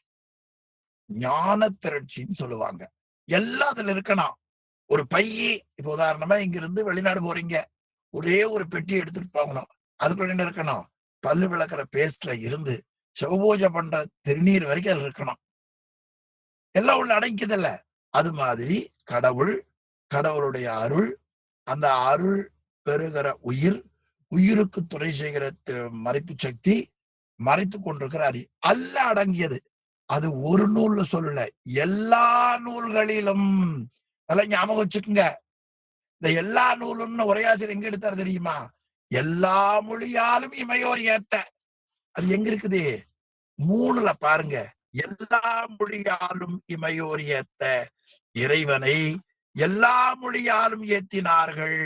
ஞான திரட்சின்னு சொல்லுவாங்க. எல்லாத்துல இருக்கணும். ஒரு பையி, இப்ப உதாரணமா இங்க இருந்து வெளிநாடு போறீங்க, ஒரே ஒரு பெட்டி எடுத்துட்டு போகணும். அதுக்குள்ள என்ன இருக்கணும்? பல்லு விளக்குற பேஸ்ட்ல இருந்து சிவபூஜை பண்ற திருநீர் வரைக்கும் அது இருக்கணும். எல்லாம் உள்ள அடங்கிக்குதுல்ல. அது மாதிரி கடவுள், கடவுளுடைய அருள், அந்த அருள் பெறுகிற உயிர், உயிருக்கு துணை செய்கிற மறைப்பு சக்தி, மறைத்து கொண்டிருக்கிற அறி அல்ல அடங்கியது. அது ஒரு நூல்ல சொல்லல, எல்லா நூல்களிலும். அதெல்லாம் ஞாபகம் வச்சுக்கோங்க. இந்த எல்லா நூலும்னு உரையாசிரியர் எங்க எடுத்தாரு தெரியுமா? எல்லா மொழியாலும் இமையோர் ஏத்த. அது எங்க இருக்குது? 3ல பாருங்க. எல்லா மொழியாலும் இமையோர் ஏத்த இறைவனை எல்லா மொழியாலும் ஏத்தினார்கள்.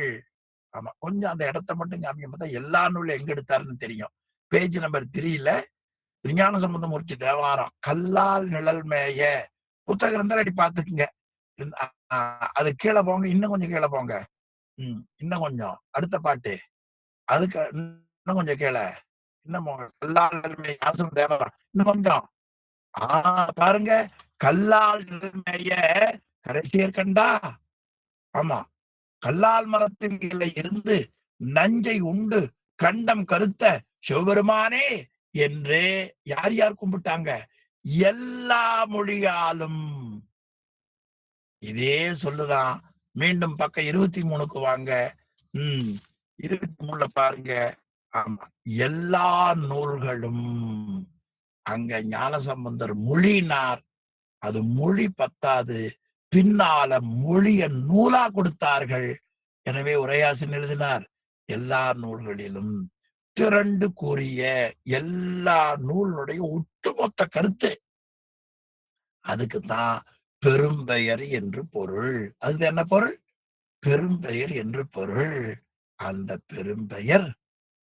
ஆமா, கொஞ்சம் அந்த இடத்த மட்டும் ஞாபகம் பார்த்தா எல்லா நூலும் எங்க எடுத்தாருன்னு தெரியும். பேஜ் நம்பர் 3ல திருஞான சம்பந்தமூர்த்தி தேவாரம் கல்லால் நிழல் மேய புத்தகம் இருந்தாலும் அடி பாத்துக்குங்க. அது கீழே போங்க, இன்னும் கொஞ்சம் கீழே போங்க. இன்னும் கொஞ்சம் அடுத்த பாட்டு, அதுக்கு இன்னும் கொஞ்சம் கீழே, இன்னும் கல்லால் நிழல் மேய ஞானசம்பந்த தேவாரம் இன்னும் கொஞ்சம். பாருங்க, கல்லால் நிழல் மேய கடைசியர் கண்டா. ஆமா, கல்லால் மரத்தின் கீழே இருந்து நஞ்சை உண்டு கண்டம் கருத்த சிவபெருமானே என்று யார் யார் கும்பிட்டாங்க? எல்லா மொழியாலும். இதே சொல்லுதான். மீண்டும் பக்கம் 23க்கு வாங்க. 23ல பாருங்க. ஆமா, எல்லா நூல்களும். அங்க ஞானசம்பந்தர் மொழினார். அது மொழி பத்தாது, பின்னால மொழிய நூலா கொடுத்தார்கள். எனவே உரையாசிரியர் எழுதினார், எல்லா நூல்களிலும் திரண்டு கூறிய எல்லா நூலுடைய ஒட்டுமொத்த கருத்து. அதுக்குத்தான் பெரும்பெயர் என்று பொருள். அதுக்கு என்ன பொருள்? பெரும்பெயர் என்று பொருள். அந்த பெரும்பெயர்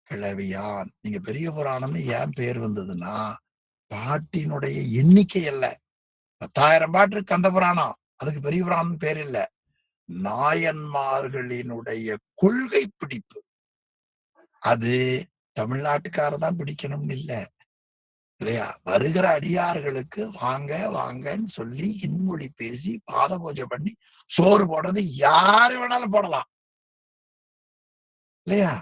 கிளவியான். நீங்க பெரிய புராணம்னு ஏன் பெயர் வந்ததுன்னா, பாட்டினுடைய எண்ணிக்கை அல்ல. 10,000 பாட்டு இருக்கு கந்த புராணம். அதுக்கு பெரிய புராணம் பேர் இல்ல. நாயன்மார்களினுடைய கொள்கை பிடிப்பு. அது தமிழ்நாட்டுக்காரர் தான் பிடிக்கணும்னு இல்ல, இல்லையா? வருகிற அடியார்களுக்கு வாங்க வாங்கன்னு சொல்லி இன்மொழி பேசி பாத பூஜை பண்ணி சோறு போடுறது யாரு வேணாலும் போடலாம், இல்லையா?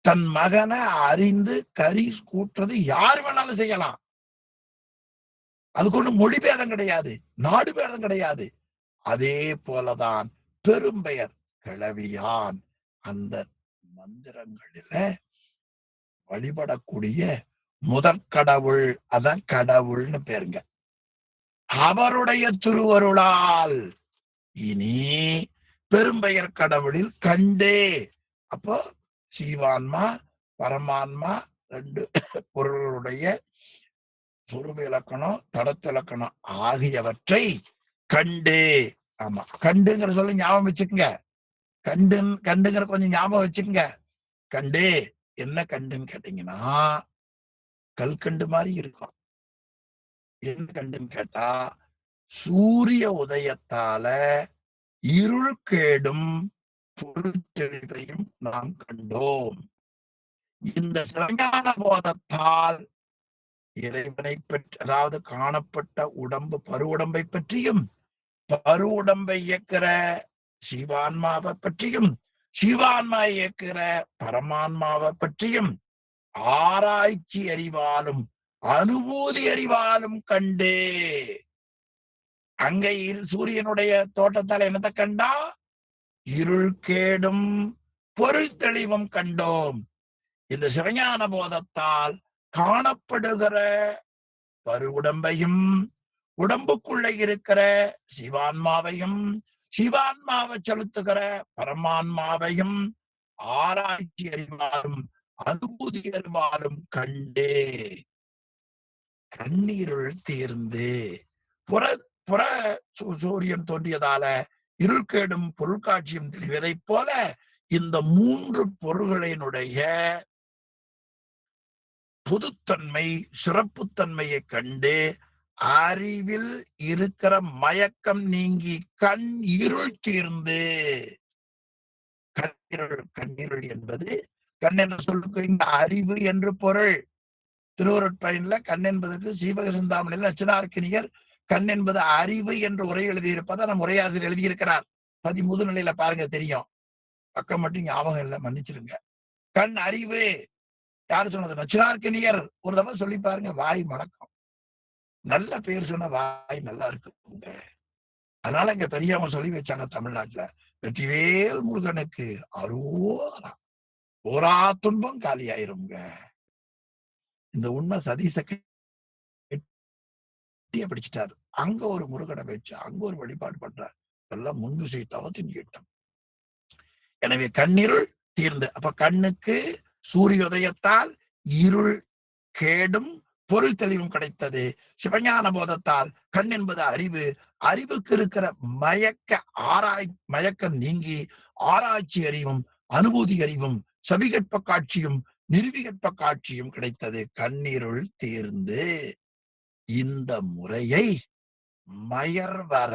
தன் மகனை அறிந்து கறி கூட்டுறது யாரு வேணாலும் செய்யலாம். அதுக்கு ஒண்ணு மொழி பேதம் கிடையாது, நாடு பேதம் கிடையாது. அதே போலதான் பெரும்பெயர் கிளவியான். அந்த மந்திரங்களில வழிபடக்கூடிய முதற்கடவுள், அதான் கடவுள்னு பேருங்க. அவருடைய திருவருளால் இனி பெரும்பெயர் கடவுளில் கண்டே. அப்போ சீவான்மா பரமான்மா 2 பொருளுடைய சுருப இலக்கணம் தடத்த இலக்கணம் ஆகியவற்றை கண்டு. ஆமா, கண்டுங்கிற சொல்லி ஞாபகம் வச்சுக்கோங்க. கண்டுங்கிற கொஞ்சம் ஞாபகம் வச்சுக்கோங்க. கண்டு என்ன கண்டுன்னு கேட்டீங்கன்னா, கல்கண்டு மாதிரி இருக்கும். என்ன கண்டுன்னு கேட்டா, சூரிய உதயத்தால இருள் கேடும் பொருட்தெளிவையும் நாம் கண்டோம். இந்த சிவஞான போதத்தால் இறைவனை பற்றி, அதாவது காணப்பட்ட உடம்பு பரு உடம்பை பற்றியும், பரு உடம்பை இயக்கிற சிவான்மாவை பற்றியும், சிவான்மா இயக்கிற பரமான்மாவை பற்றியும் ஆராய்ச்சி அறிவாலும் அனுபூதி அறிவாலும் கண்டே. அங்க சூரியனுடைய தோட்டத்தால் என்னத்தை கண்டா? இருள் கேடும் பொருள் தெளிவும் கண்டோம். இந்த சிவஞான போதத்தால் காணப்படுகிற பரு உடம்பையும், உடம்புக்குள்ள இருக்கிற சிவான்மாவையும், சிவான்மாவை செலுத்துகிற பரமான்மாவையும் ஆராய்ச்சி அறிவாலும் அனுபூதி அறிவாலும் கண்டே. கண்ணீருள் தீர்ந்து புற புற சூரியன் தோன்றியதால இருள் கேடும் பொருட்காட்சியும் தெரிவதைப் போல இந்த 3 பொருள்களினுடைய பொதுத்தன்மை சிறப்புத்தன்மையை கண்டு அறிவில் இருக்கிற மயக்கம் நீங்கி கண் இருள் தீர்ந்து. கண்ணீருள் என்பது, கண் என்ற சொல்லுக்கு இங்க அறிவு என்று பொருள். திருவருட்பயன்ல கண் என்பதற்கு சீவக சிந்தாமணியில் அச்சனார்க்கினியர் கண் என்பது அறிவு என்று உரை எழுதியிருப்பதை நம் உரையாசிரியர் எழுதியிருக்கிறார். 13 நிலையில பாருங்க தெரியும். பக்கம் மட்டும் ஞாபகம் இல்லை, மன்னிச்சிருங்க. கண் அறிவு, யாரு சொன்னது? நச்சினார்க்கினியர் ஒரு தடவை சொல்லி பாருங்க, வாய் மணக்கும். நல்ல பேர் சொன்ன வாய் நல்லா இருக்குங்க. அதனால இங்க பெரியவங்க சொல்லி வச்சாங்க தமிழ்நாட்டுல, வெற்றிவேல் முருகனுக்கு அரோகரா, போரா துன்பம் காலியாயிருங்க. இந்த உண்மை சதீச கெட்டியா பிடிச்சிட்டாரு. அங்க ஒரு முருகனை வச்சு அங்க ஒரு வழிபாடு பண்றார். எல்லாம் முன்விசை தவத்தின் ஈட்டம். எனவே கண்ணிருள் தீர்ந்து, அப்ப கண்ணுக்கு சூரியோதயத்தால் இருள் கேடும் பொருள் தெளிவும் கிடைத்தது. சிவஞான போதத்தால் கண் என்பது அறிவு, அறிவுக்கு இருக்கிற மயக்கம் நீங்கி ஆராய்ச்சி அறிவும் அனுபூதி அறிவும் சவிகற்ப காட்சியும் நிறுவிகற்ப காட்சியும் கிடைத்தது. கண்ணீருள் தீர்ந்து இந்த முறையை மயர்வர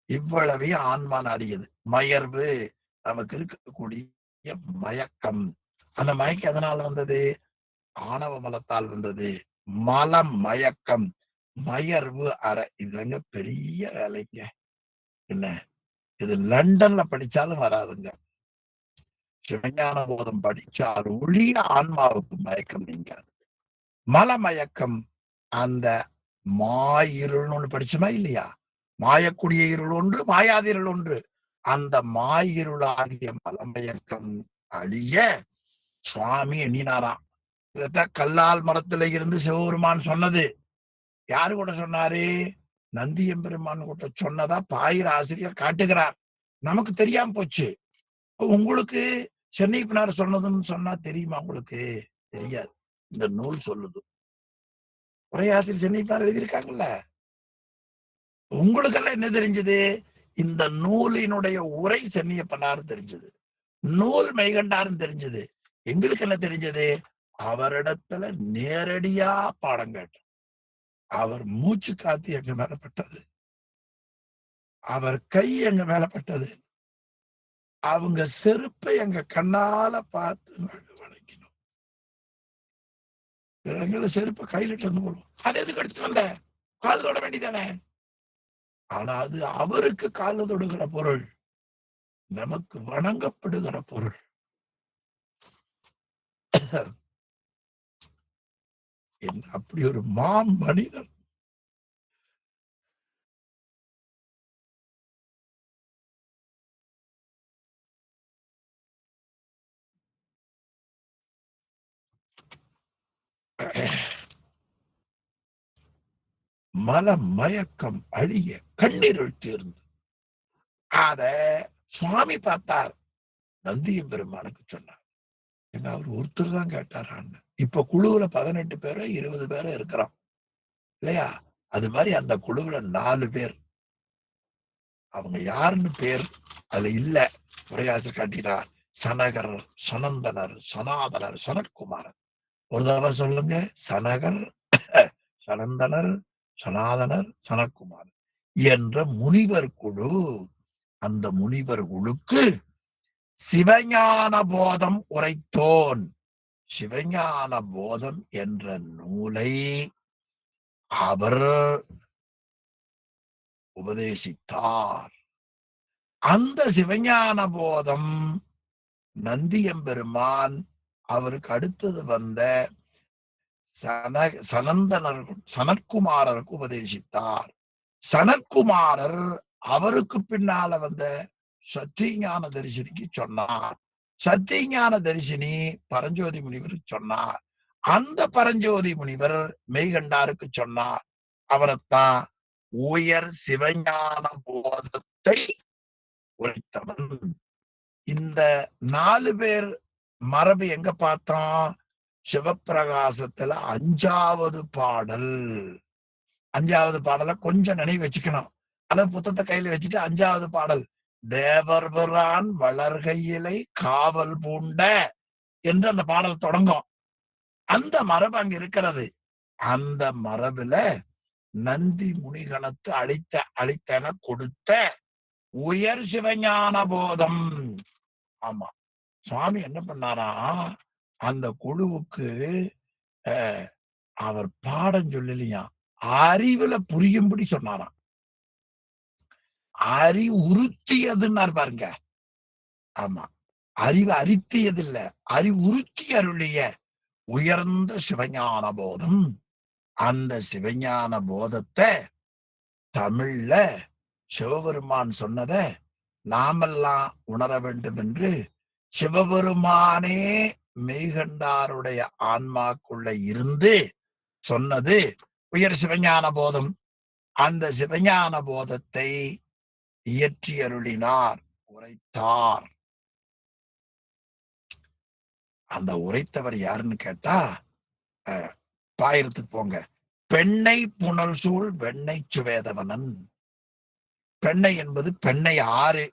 இவ்வளவையும் ஆன்மா நாடியது. மயர்வு நமக்கு இருக்கக்கூடிய மயக்கம். அந்த மயக்கம் எதனால வந்தது? ஆணவ மலத்தால் வந்தது. மலம் மயக்கம், மயர்வு அற. இதுங்க பெரிய வேலைங்க. என்ன இது லண்டன்ல படிச்சாலும் வராதுங்க. சிவஞான போதம் படிச்சால் ஒழிய ஆன்மாவுக்கு மயக்கம் நீங்காது. மலமயக்கம், அந்த மாயிருள்னு ஒண்ணு படிச்சுமா இல்லையா? மாயக்கூடிய இருள் ஒன்று, மாயாத இருள் ஒன்று. அந்த மாயிருளாகிய மலமயக்கம் அழிய சுவாமி எண்ணினாராம். இதத்தான் கல்லால் மரத்துல இருந்து சிவபெருமான் சொன்னது. யாரு கூட சொன்னாரு? நந்தி எம்பெருமான் கூட சொன்னதா பாயிர ஆசிரியர் காட்டுகிறார். நமக்கு தெரியாம போச்சு. உங்களுக்கு சென்னை பின்னார் சொன்னதுன்னு சொன்னா தெரியுமா? உங்களுக்கு தெரியாது. இந்த நூல் சொல்லுது. உரையாசிரியர் சென்னை பின்னார் எழுதியிருக்காங்கல்ல. உங்களுக்கெல்லாம் என்ன தெரிஞ்சது? இந்த நூலினுடைய உரை சென்னியப்பனார் தெரிஞ்சது, நூல் மெய்கண்டாரும் தெரிஞ்சது. எங்களுக்கு என்ன தெரிஞ்சது? அவரிடத்துல நேரடியா பாடம் கேட்டோம். அவர் மூச்சு காத்து எங்க மேல பட்டது, அவர் கை எங்க மேல பட்டது, அவங்க செருப்பை எங்க கண்ணால பார்த்து நாங்க வணங்கினோம். எங்களை செருப்பை கையில இருந்து போடுவோம். அது எதுக்கு எடுத்துட்டு வந்த? கால் தொட வேண்டியதானே? ஆனா அது அவருக்கு கால தொடுகிற பொருள், நமக்கு வணங்கப்படுகிற பொருள். அப்படி ஒரு மனிதன். மல மயக்கம் அழிய கண்ணீர் தீர்ந்து அத சுவாமி பார்த்தார். நந்தியம் பெருமானுக்கு சொன்னார். என்ன அவர் ஒருத்தர் தான் கேட்டாரான்னு. இப்ப குழுவுல 18 பேரோ 20 பேரோ இருக்கிறோம் இல்லையா? அது மாதிரி அந்த குழுவுல 4 பேர். அவங்க யாருன்னு பேர் அது இல்ல. உரையாசிரியர் காட்டினார். சனகர், சனந்தனர், சனாதனர், சனத்குமாரர். ஒரு தடவை சொல்லுங்க. சனகர், சனந்தனர், சனாதனர், சனத்குமாரர் என்ற முனிவர் குழு. அந்த முனிவர் குழுக்கு சிவஞான போதம் உரைத்தோன். சிவஞான போதம் என்ற நூலை அவர் உபதேசித்தார். அந்த சிவஞான போதம் நந்தியம்பெருமான் அவருக்கு அடுத்தது வந்த சனத்குமாரருக்கு உபதேசித்தார். சனத்குமாரர் அவருக்கு பின்னால வந்த சத்தியஞான தரிசனிக்கு சொன்னார். சத்தியஞான தரிசனி பரஞ்சோதி முனிவருக்கு சொன்னார். அந்த பரஞ்சோதி முனிவர் மெய்கண்டாருக்கு சொன்னார். அவரைத்தான் உயர் சிவஞான போதத்தை உரைத்தவன். இந்த 4 பேர் மரபு எங்க பார்த்தோம்? சிவப்பிரகாசத்துல 5வது பாடல். 5வது பாடலை கொஞ்சம் நினைவு வச்சுக்கணும். அத புத்தகத்தை கையில வச்சுட்டு 5வது பாடல், தேவர்பிரான் வளர்கையிலை காவல் பூண்ட என்று அந்த பாடல் தொடங்கும். அந்த மரபு அங்க இருக்கிறது. அந்த மரபுல நந்தி முனிகணத்து அளித்தன கொடுத்த உயர் சிவஞான போதம். ஆமா, சுவாமி என்ன பண்ணாரா? அந்த குழுவுக்கு அவர் பாடம் சொல்லலையா, அறிவுல புரியும்படி சொன்னாராம். அறிவுறுத்தியதுன்னு பாருங்க. ஆமா, அறிவு அரித்தியதில்ல, அறிவுறுத்தி அருளிய உயர்ந்த சிவஞான போதம். அந்த சிவஞான போதத்தை தமிழ்ல சிவபெருமான் சொன்னத நாமெல்லாம் உணர வேண்டும் என்று சிவபெருமானே மெய்கண்டாருடைய ஆன்மாக்குள்ள இருந்து சொன்னது உயர் சிவஞான போதம். அந்த சிவஞான போதத்தை இயற்றி அருளினார், உரைத்தார். அந்த உரைத்தவர் யாருன்னு கேட்டா, பாயிரத்துக்கு போங்க. பெண்ணை புனல் சூழ் வெண்ணை சுவேதவனன். பெண்ணை என்பது பெண்ணை ஆறு.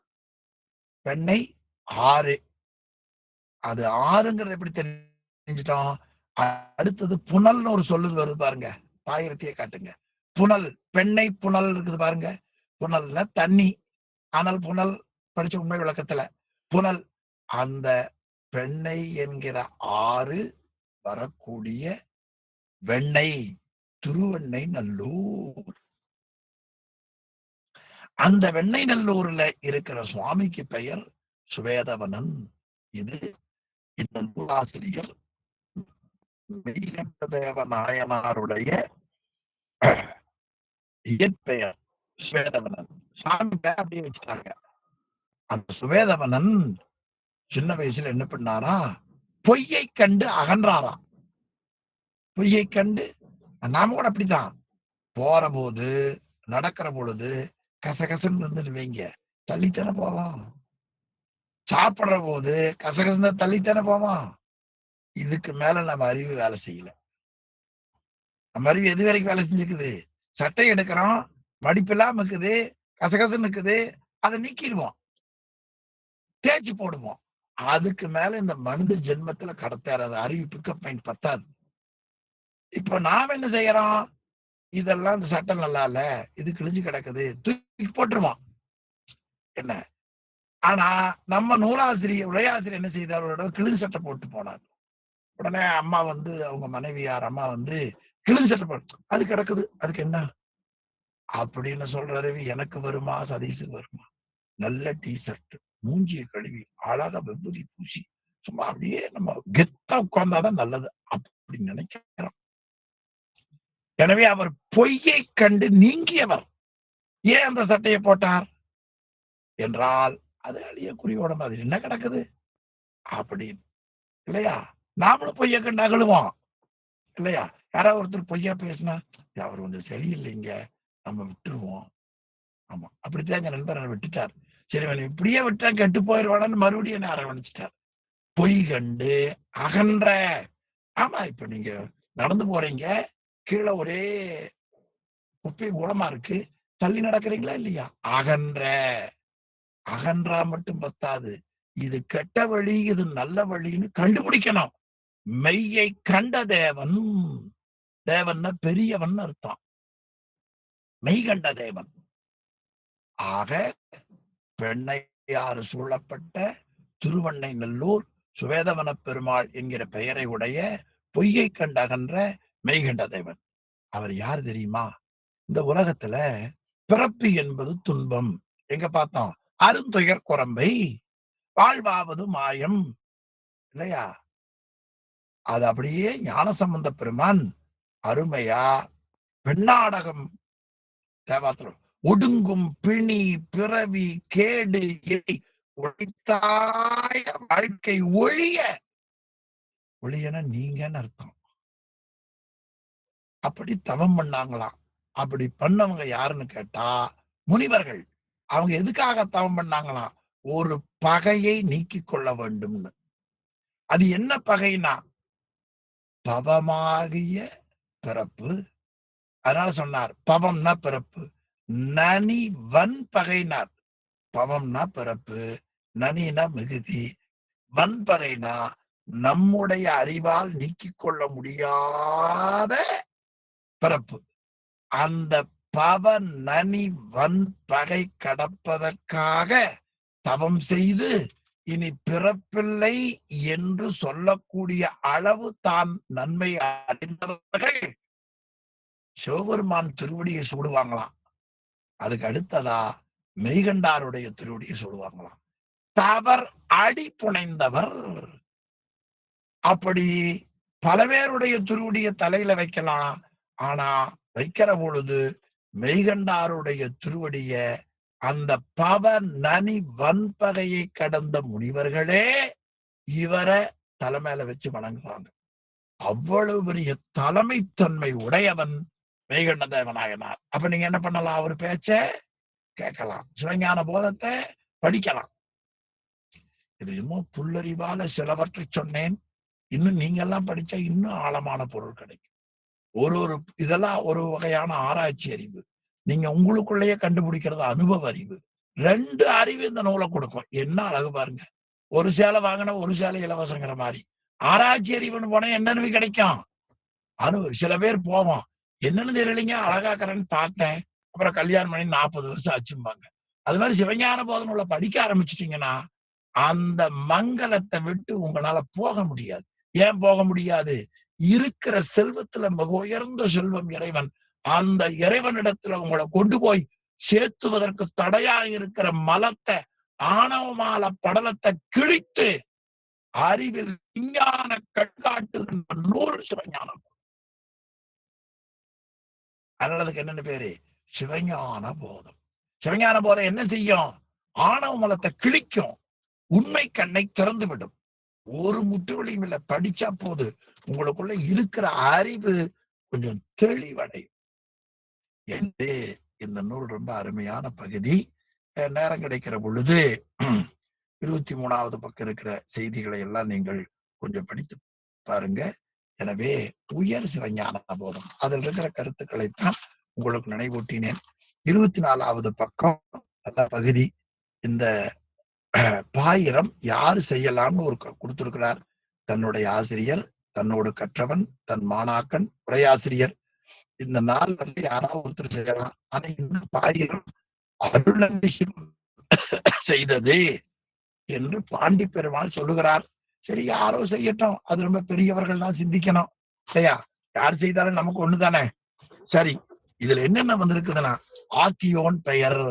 பெண்ணை ஆறு. அது ஆறுங்கிறது எப்படி தெரிஞ்சிட்டோம்? அடுத்தது புனல்னு ஒரு சொல்லுது வருது பாருங்க. பாயிரத்தையே காட்டுங்க. புனல், பெண்ணை புனல் இருக்குது பாருங்க. புனல்ல தண்ணி, அனல் புனல் படிச்ச உண்மை விளக்கத்துல புனல். அந்த பெண்ணை என்கிற ஆறு வரக்கூடிய வெண்ணை, திருவெண்ணை நல்லூர். அந்த வெண்ணை நல்லூர்ல இருக்கிற சுவாமிக்கு பெயர் சுவேதவனன். இது இந்த நூலாசிரியர் மெய்கண்டதேவ நாயனாருடைய இயற்பெயர் சுவேதவனன். சாமி பேர் அப்படியே வச்சுட்டாங்க. அந்த சுவேதவனன் சின்ன வயசுல என்ன பண்ணாரா? பொய்யை கண்டு அகன்றாராம். பொய்யை கண்டு, நாம கூட அப்படித்தான். போற போது, நடக்கிற பொழுது கசகசன்னு இருந்துட்டு வைங்க, தள்ளித்தானே போவோம். சாப்பிடுற போது கசகசன்னு தள்ளித்தானே போவோம். இதுக்கு மேல நம்ம அறிவு வேலை செய்யல. நம்ம அறிவு எது வரைக்கும் வேலை செஞ்சுக்குது? சட்டை எடுக்கிறோம், மடிப்பெல்லாம் இருக்குது, கசகசன்னு இருக்குது, அதை நீக்கிடுவோம், தேய்ச்சி போடுவோம். அதுக்கு மேல இந்த மனித ஜென்மத்துல கடத்தாது. அறிவு பிக்கப் மைண்ட் பத்தாது. இப்ப நாம என்ன செய்யறோம்? இதெல்லாம் இந்த சட்டை நல்லா இல்ல, இது கிழிஞ்சு கிடக்குது, தூக்கி போட்டுருவோம். என்ன? ஆனா நம்ம நூலாசிரியர், உரையாசிரியர் என்ன செய்தார்? அவரோட கிழிஞ்சு சட்டை போட்டு போனார். உடனே அம்மா வந்து, அவங்க மனைவியார் அம்மா வந்து, கிழிஞ்சு சட்டை போட்டு அது கிடக்குது, அதுக்கு என்ன அப்படின்னு சொல்ற அறிவு எனக்கு வருமா? சதீஷுக்கு வருமா? நல்ல டி-ஷர்ட், மூஞ்சியை கழுவி அழகா விபூதி பூசி சும்மா அப்படியே நம்ம கெத்தா உட்கார்ந்தாதான் நல்லது அப்படின்னு நினைக்கிறோம். எனவே அவர் பொய்யை கண்டு நீங்கியவர். ஏன் அந்த சட்டையை போட்டார் என்றால், அது அழியக்குறியோட மாதிரி என்ன கிடக்குது அப்படின்னு, இல்லையா? நாமளும் பொய்யை கண்டு அகழுவோம், இல்லையா? யாராவது ஒருத்தர் பொய்யா பேசினா, அவர் வந்து சரியில்லைங்க, நம்ம விட்டுருவோம். ஆமா, அப்படித்தான் எங்க நண்பர் விட்டுட்டார். சரி, இப்படியே விட்டா கெட்டு போயிடுவானு மறுபடியும் என்ன அரவணைச்சிட்டார். பொய் கண்டு அகன்ற. ஆமா, இப்ப நீங்க நடந்து போறீங்க, கீழே ஒரே குப்பை ஊழமா இருக்கு, தள்ளி நடக்கிறீங்களா இல்லையா? அகன்ற. அகன்றா மட்டும் பத்தாது, இது கெட்ட வழி, இது நல்ல வழின்னு கண்டுபிடிக்கணும். மெய்யை கண்ட தேவன். தேவன்னா பெரியவன் அர்த்தம். மெய் கண்ட தேவன். ஆக பெண்ணையாறு சூழப்பட்ட திருவண்ணை நல்லூர் சுவேதவன பெருமாள் என்கிற பெயரை உடைய பொய்யை கண்டு அகன்ற மெய்கண்ட தேவன். அவர் யார் தெரியுமா? இந்த உலகத்துல பிறப்பு என்பது துன்பம். எங்க பார்த்தோம்? அருந்துயர் குரம்பை வாழ்வாவது மாயம், இல்லையா? அது அப்படியே ஞானசம்பந்த பெருமான் அருமையா பெண்ணாடகம் தேவாத்திரம், ஒடுங்கும் பிணி பிறவி கேடு ஒழித்தாய வாழ்க்கை ஒழிய. ஒழியன நீங்கன்னு அர்த்தம். அப்படி தவம் பண்ணாங்களாம். அப்படி பண்ணவங்க யாருன்னு கேட்டா முனிவர்கள். அவங்க எதுக்காக தவம் பண்ணாங்களாம்? ஒரு பகையை நீக்கிக் கொள்ள வேண்டும்னு. அது என்ன பகைனா? பவமாகிய பிறப்பு. அதனால சொன்னார், பவம்னா பிறப்பு, நனி வன் பகைனார். பவம்னா பிறப்பு, நனினா மிகுதி, வன்பகைனா நம்முடைய அறிவால் நீக்கிக் கொள்ள முடியாத பிறப்பு. அந்த பவ நனி வன் பகை கடப்பதற்காக தவம் செய்து இனி பிறப்பில்லை என்று சொல்லக்கூடிய அளவு தான் நன்மை அடைந்தவர்கள் சிவபெருமான் திருவடியை சூடுவாங்களாம். அதுக்கு அடுத்ததா மெய்கண்டாருடைய திருவடியை சூடுவாங்களாம். தவர் அடி புனைந்தவர். அப்படி பல பேருடைய திருவடிய தலையில வைக்கலாம். ஆனா வைக்கிற பொழுது மெய்கண்டாருடைய திருவடிய அந்த பவ நனி வன்பகையை கடந்த முனிவர்களே இவர தலைமையில வச்சு வணங்குவாங்க. அவ்வளவு பெரிய தலைமைத்தன்மை உடையவன் மெய்கண்ட தேவநாயனார். அப்ப நீங்க என்ன பண்ணலாம்? அவர் பேச்ச கேட்கலாம், சிவஞான போதத்தை படிக்கலாம். இது இன்னும் புல்லறிவால சிலவற்றை சொன்னேன். இன்னும் நீங்க எல்லாம் படிச்சா இன்னும் ஆழமான பொருள் கிடைக்கும். ஒரு இதெல்லாம் ஒரு வகையான ஆராய்ச்சி அறிவு. நீங்க உங்களுக்குள்ளேயே கண்டுபிடிக்கிறது அனுபவ அறிவு. 2 அறிவு இந்த நூலை கொடுக்கும். என்ன அழகு பாருங்க. ஒரு சேலை வாங்கினா ஒரு சேலை இலவசங்கிற மாதிரி. ஆராய்ச்சி அறிவுன்னு போனா என்ன அறிவு கிடைக்கும்? சில பேர் போவோம், என்னன்னு தெரியலைங்க, அழகாக்கிறேன்னு பார்த்தேன், அப்புறம் கல்யாணம் பண்ணி 40 வருஷம் ஆச்சும்பாங்க. அது மாதிரி சிவஞான போத நூலை படிக்க ஆரம்பிச்சிட்டீங்கன்னா அந்த மங்களத்தை விட்டு உங்களால போக முடியாது. ஏன் போக முடியாது? இருக்கிற செல்வத்துல மிக உயர்ந்த செல்வம் இறைவன். அந்த இறைவனிடத்துல உங்களை கொண்டு போய் சேர்த்துவதற்கு தடையாக இருக்கிற மலத்தை, ஆணவமால படலத்தை கிழித்து அறிவில் விஞ்ஞான கண்காட்டுகின்ற நூறு சிவஞானம். அதனாலதுக்கு என்னென்ன பேரு? சிவஞான போதம். சிவஞான போதம் என்ன செய்யும்? ஆணவ மலத்தை கிழிக்கும், உண்மை கண்ணை திறந்து விடும். ஒரு முற்றுவழியும் இல்ல, படிச்சா போது உங்களுக்குள்ள இருக்கிற அறிவு கொஞ்சம் தெளிவடையும் என்று இந்த நூல் ரொம்ப அருமையான பகுதி. நேரம் கிடைக்கிற பொழுது 23வது பக்கம் இருக்கிற செய்திகளை எல்லாம் நீங்கள் கொஞ்சம் படித்து பாருங்க. எனவே உயர் சிவஞான போதம் அதில் இருக்கிற கருத்துக்களைத்தான் உங்களுக்கு நினைவூட்டினேன். 24வது பக்கம் அந்த பகுதி. இந்த பாயிரம் யாரு செய்யலாம்னு ஒரு கொடுத்திருக்கிறார். தன்னுடைய ஆசிரியர், தன்னோடு கற்றவன், தன் மாணாக்கன், உரையாசிரியர், இந்த நாள் வந்து யாராவது ஒருத்தர் செய்யலாம். ஆனா இந்த பாயிரம் அருளந்தி செய்தது என்று பாண்டி பெருமாள் சொல்லுகிறார். சரி, யாரோ செய்யட்டும், அது ரொம்ப பெரியவர்கள் தான் சிந்திக்கணும். சரியா? யார் செய்தாலும் நமக்கு ஒண்ணுதானே. சரி, இதுல என்னென்ன வந்திருக்குதுன்னா, ஆக்கியோன் பெயர்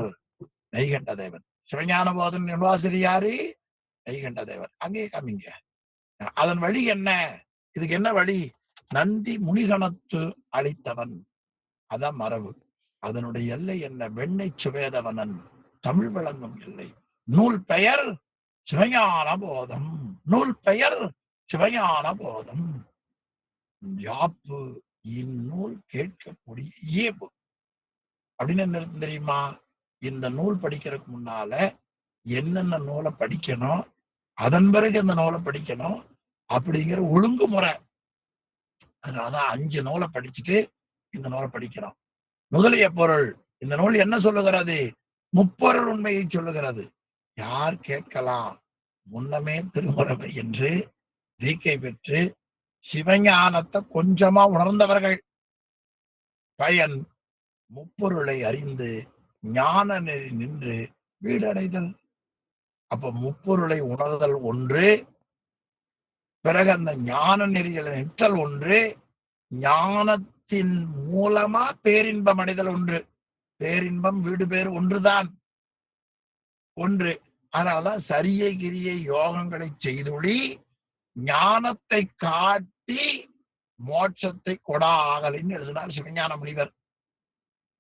மெய்கண்ட தேவன். சிவஞான போதன் நிர்வாசிரியர் யாரு? மெய்கண்ட தேவன். அங்கே காமிங்க. அதன் வழி என்ன? இதுக்கு என்ன வழி? நந்தி முனிகணத்து அளித்தவன், அதான் மரபு. அதனுடைய எல்லை என்ன? வெண்ணை சுவேதவனன், தமிழ் வழங்கும் எல்லை. நூல் பெயர் சிவஞான போதம். நூல் பெயர் சிவஞான போதம். யாப்பு இந்நூல் கேட்கக்கூடிய இயல்பு அப்படின்னு என்ன தெரியுமா? இந்த நூல் படிக்கிறதுக்கு முன்னால என்னென்ன நூலை படிக்கணும், அதன் பிறகு இந்த நூலை படிக்கணும் அப்படிங்கிற ஒழுங்குமுறை. அதனாலதான் 5 நூலை படிச்சுட்டு இந்த நூலை படிக்கிறோம். முதலிய பொருள், இந்த நூல் என்ன சொல்லுகிறது? முப்பொருள் உண்மையை சொல்லுகிறது. யார் கேட்கலாம்? முன்னமே திருமுறை என்று தீக்கை பெற்று சிவஞானத்தை கொஞ்சமா உணர்ந்தவர்கள். பயன் முப்பொருளை அறிந்து ஞான நெறி நின்று வீடடைதல். அப்ப முப்பொருளை உணர்தல் ஒன்று, பிறகு அந்த ஞான நெறிகளை நிற்றல் ஒன்று, ஞானத்தின் மூலமா பேரின்பம் அடைதல் ஒன்று. பேரின்பம் வீடு பேர் ஒன்றுதான், ஒன்று. அதனாலதான் சரியை கிரியை யோகங்களை செய்தொழி ஞானத்தை காட்டி மோட்சத்தை கொடா ஆகலின்னு எழுதினார் சிவஞான முனிவர்.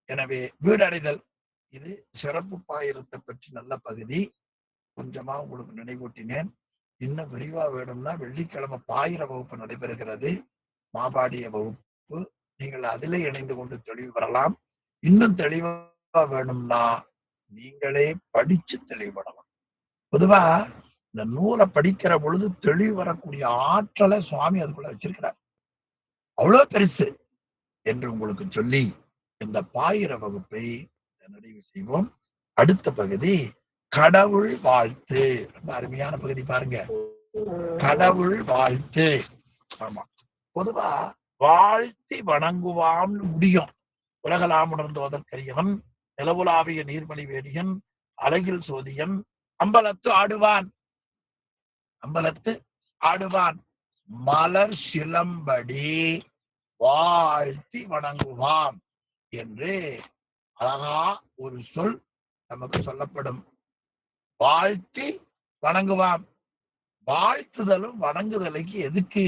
எனவே வீடடைதல் இது சிறப்பு பாயிரத்தை பற்றி நல்ல பகுதி. கொஞ்சமா உங்களுக்கு நினைவூட்டினேன். இன்னும் விரிவா வேணும்னா வெள்ளிக்கிழமை பாயிர வகுப்பு நடைபெறுகிறது, மாபாடிய வகுப்பு. நீங்கள் அதிலே இணைந்து கொண்டு தெளிவு பெறலாம். இன்னும் தெளிவா வேணும்னா நீங்களே படிச்சு தெளிவுபடலாம். பொதுவா இந்த நூலை படிக்கிற பொழுது தெளிவு வரக்கூடிய ஆற்றலை சுவாமி அதுக்குள்ள வச்சிருக்கிறார். அவ்வளவு பெருசு என்று உங்களுக்கு சொல்லி இந்த பாயிர வகுப்பை நிறைவு செய்வோம். அடுத்த பகுதி கடவுள் வாழ்த்து. ரொம்ப அருமையான பகுதி பாருங்க. கடவுள் வாழ்த்து. ஆமா, பொதுவா வாழ்த்தி வணங்குவான்னு முடியும். உலகலாம் உணர்ந்தோதற்கரியவன், நிலவுலாவிய நீர்மணி வேடியன், அழகில் சோதியன், அம்பலத்து ஆடுவான், அம்பலத்து ஆடுவான், மலர் சிலம்படி வாழ்த்தி வணங்குவான் என்று அழகா ஒரு சொல் நமக்கு சொல்லப்படும். வாழ்த்தி வணங்குவான். வாழ்த்துதலும் வணங்குதலுக்கு எதுக்கு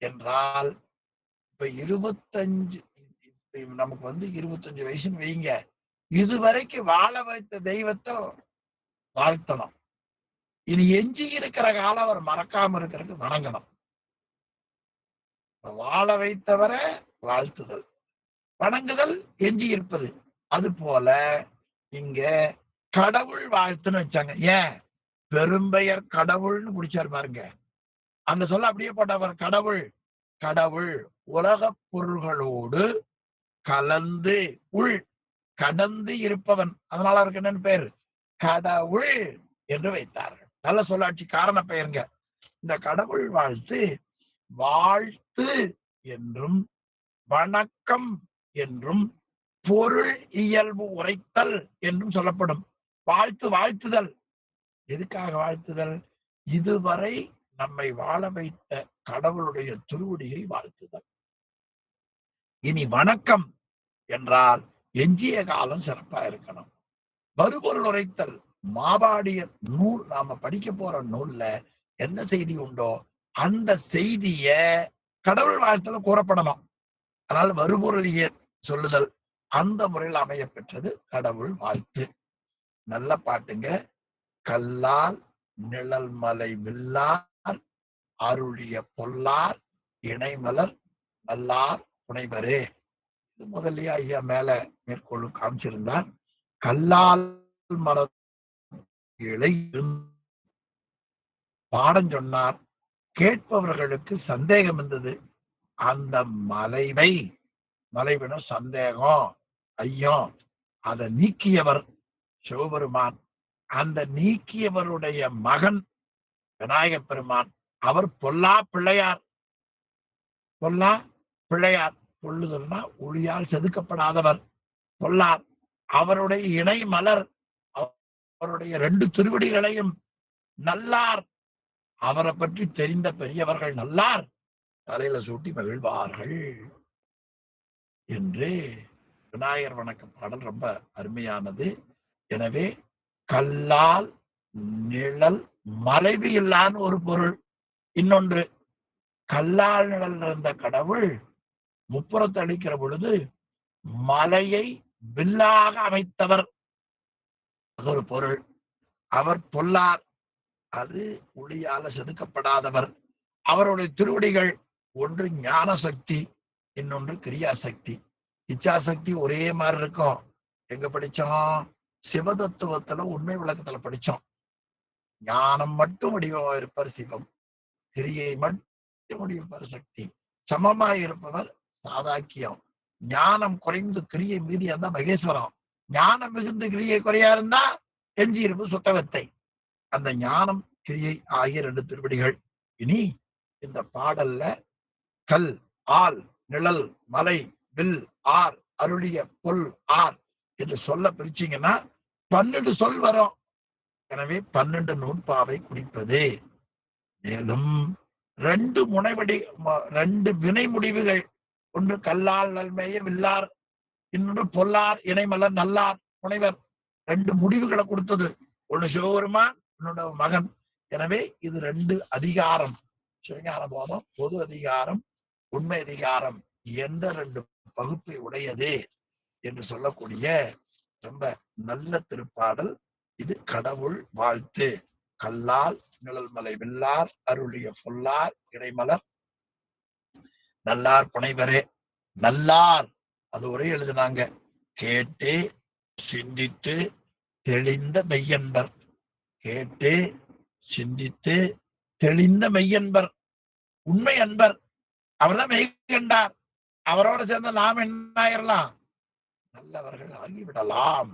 என்றால், இப்ப 25 நமக்கு 25 வயசுன்னு வைங்க, இதுவரைக்கும் வாழ வைத்த தெய்வத்தை வாழ்த்தணும். இனி எஞ்சி இருக்கிற காலம் அவர் மறக்காம இருக்கிறதுக்கு வணங்கணும். வாழ வைத்தவரை வாழ்த்துதல், வணங்குதல் எஞ்சி இருப்பது. அது போல இங்க கடவுள் வாழ்த்துன்னு வச்சாங்க. ஏன் பெரும்பெயர் கடவுள்னு குடிச்சாரு பாருங்க. அந்த சொல்ல அப்படியே போட்டவர். கடவுள் கடவுள் உலக பொருள்களோடு கலந்து உள் கடந்து இருப்பவன். அதனால அவருக்கு என்னன்னு பேர் கடவுள் என்று வைத்தார்கள். நல்ல சொல்லாட்சி காரண பெயருங்க. இந்த கடவுள் வாழ்த்து வாழ்த்து என்றும் வணக்கம் என்றும் பொருள் இயல்பு உரைத்தல் என்றும் சொல்லப்படும். வாழ்த்து வாழ்த்துதல். எதுக்காக வாழ்த்துதல்? இதுவரை நம்மை வாழ வைத்த கடவுளுடைய திருவடியை வாழ்த்துதல். இனி வணக்கம் என்றால் எஞ்சிய காலம் சிறப்பா இருக்கணும். மறுபொருள் உரைத்தல். மாபாடிய நூல் நாம படிக்க போற நூல்ல என்ன செய்தி உண்டோ அந்த செய்திய கடவுள் வாழ்த்துல கூறப்படணும். அதனால மறுபொருள் சொல்லுதல் அந்த முறையில் அமைய பெற்றது கடவுள் வாழ்த்து. நல்ல பாட்டுங்க. கல்லால் நிழல் மலை வில்லார் அருளிய பொல்லார் இணைமலர் நல்லார் புனைவரே. இது முதல்லயே ஐயா மேல மேற்கொள்ளும் காமிச்சிருந்தார். கல்லால் மர பாடம் சொன்னார். கேட்பவர்களுக்கு சந்தேகம் இருந்தது. அந்த மலைவின சந்தேகம் ஐயம் அதை நீக்கியவர் சிவபெருமான். அந்த நீக்கியவருடைய மகன் விநாயக பெருமான். அவர் பொல்லா பிள்ளையார். பொல்லா பிள்ளையார் பொல்லுதல்னா ஒளியால் செதுக்கப்படாதவர் பொல்லார். அவருடைய இணை மலர் அவருடைய 2 திருவடிகளையும் நல்லார். அவரை பற்றி தெரிந்த பெரியவர்கள் நல்லார் தலையில சூட்டி மகிழ்வார்கள் என்று விநாயகர் வணக்க பாடல் ரொம்ப அருமையானது. எனவே கல்லால் நிழல் மறைவு இல்லான்னு ஒரு பொருள். இன்னொன்று கல்லால் நிழல் இருந்த கடவுள் முப்புறத்தை அளிக்கிற பொழுது மலையை வில்லாக அமைத்தவர். அது ஒரு பொருள். அவர் பொல்லார். அது ஒளியால செதுக்கப்படாதவர். அவருடைய திருவடிகள் ஒன்று ஞான சக்தி, இன்னொன்று கிரியா சக்தி. இச்சாசக்தி ஒரே மாதிரி இருக்கும். எங்க படிச்சோம்? சிவதத்துவத்துல உண்மை விளக்கத்துல படிச்சோம். ஞானம் மட்டும் வடிவமாக இருப்பவர் சிவம், கிரியை மட்டும் வடிவப்பார் சக்தி. சமமாய் இருப்பவர் சாதாக்கியம். ஞானம் குறைந்து கிரியை மீதி இருந்தா மகேஸ்வரம். ஞானம் மிகுந்து கிரியை குறையா இருந்தா எஞ்சி இருப்பு சுட்டவத்தை. அந்த ஞானம் கிரியை ஆகிய 2 திருவடிகள். இனி இந்த பாடல்ல கல் ஆல் நிழல் மலை வில் ஆர் அருளிய பொல் ஆர் என்று சொல்ல பிரிச்சீங்கன்னா 12 சொல் வரும். எனவே 12 நூற்பாவை குறிப்பது. மேலும் 2 வினை முடிவுகள். ஒன்று கல்லால் நல்மைய வில்லார், இன்னொன்று பொல்லார் இணைமலர் நல்லார் முனைவர். 2 முடிவுகளை கொடுத்தது. ஒண்ணு சிவபெருமான், இன்னொன்று மகன். எனவே இது 2 அதிகாரம். சிவஞான போதம் பொது அதிகாரம், உண்மை அதிகாரம் என்ற 2 பகுப்பை உடையது என்று சொல்லக்கூடிய ரொம்ப நல்ல திருப்பாடல் இது. கடவுள் வாழ்த்து. கல்லால் நிழல்மலை வில்லார் அருளிய பொல்லார் இடைமலர் நல்லார் புனைவரே. நல்லார் அது ஒரே எழுதுனாங்க. கேட்டு சிந்தித்து தெளிந்த மெய்யன்பர். கேட்டு சிந்தித்து தெளிந்த மெய்யன்பர், உண்மை அன்பர். அவர்தான் மெய் கண்டார். அவரோட சேர்ந்த நாம் என்ன ஆயிரலாம்? நல்லவர்கள் ஆகிவிடலாம்.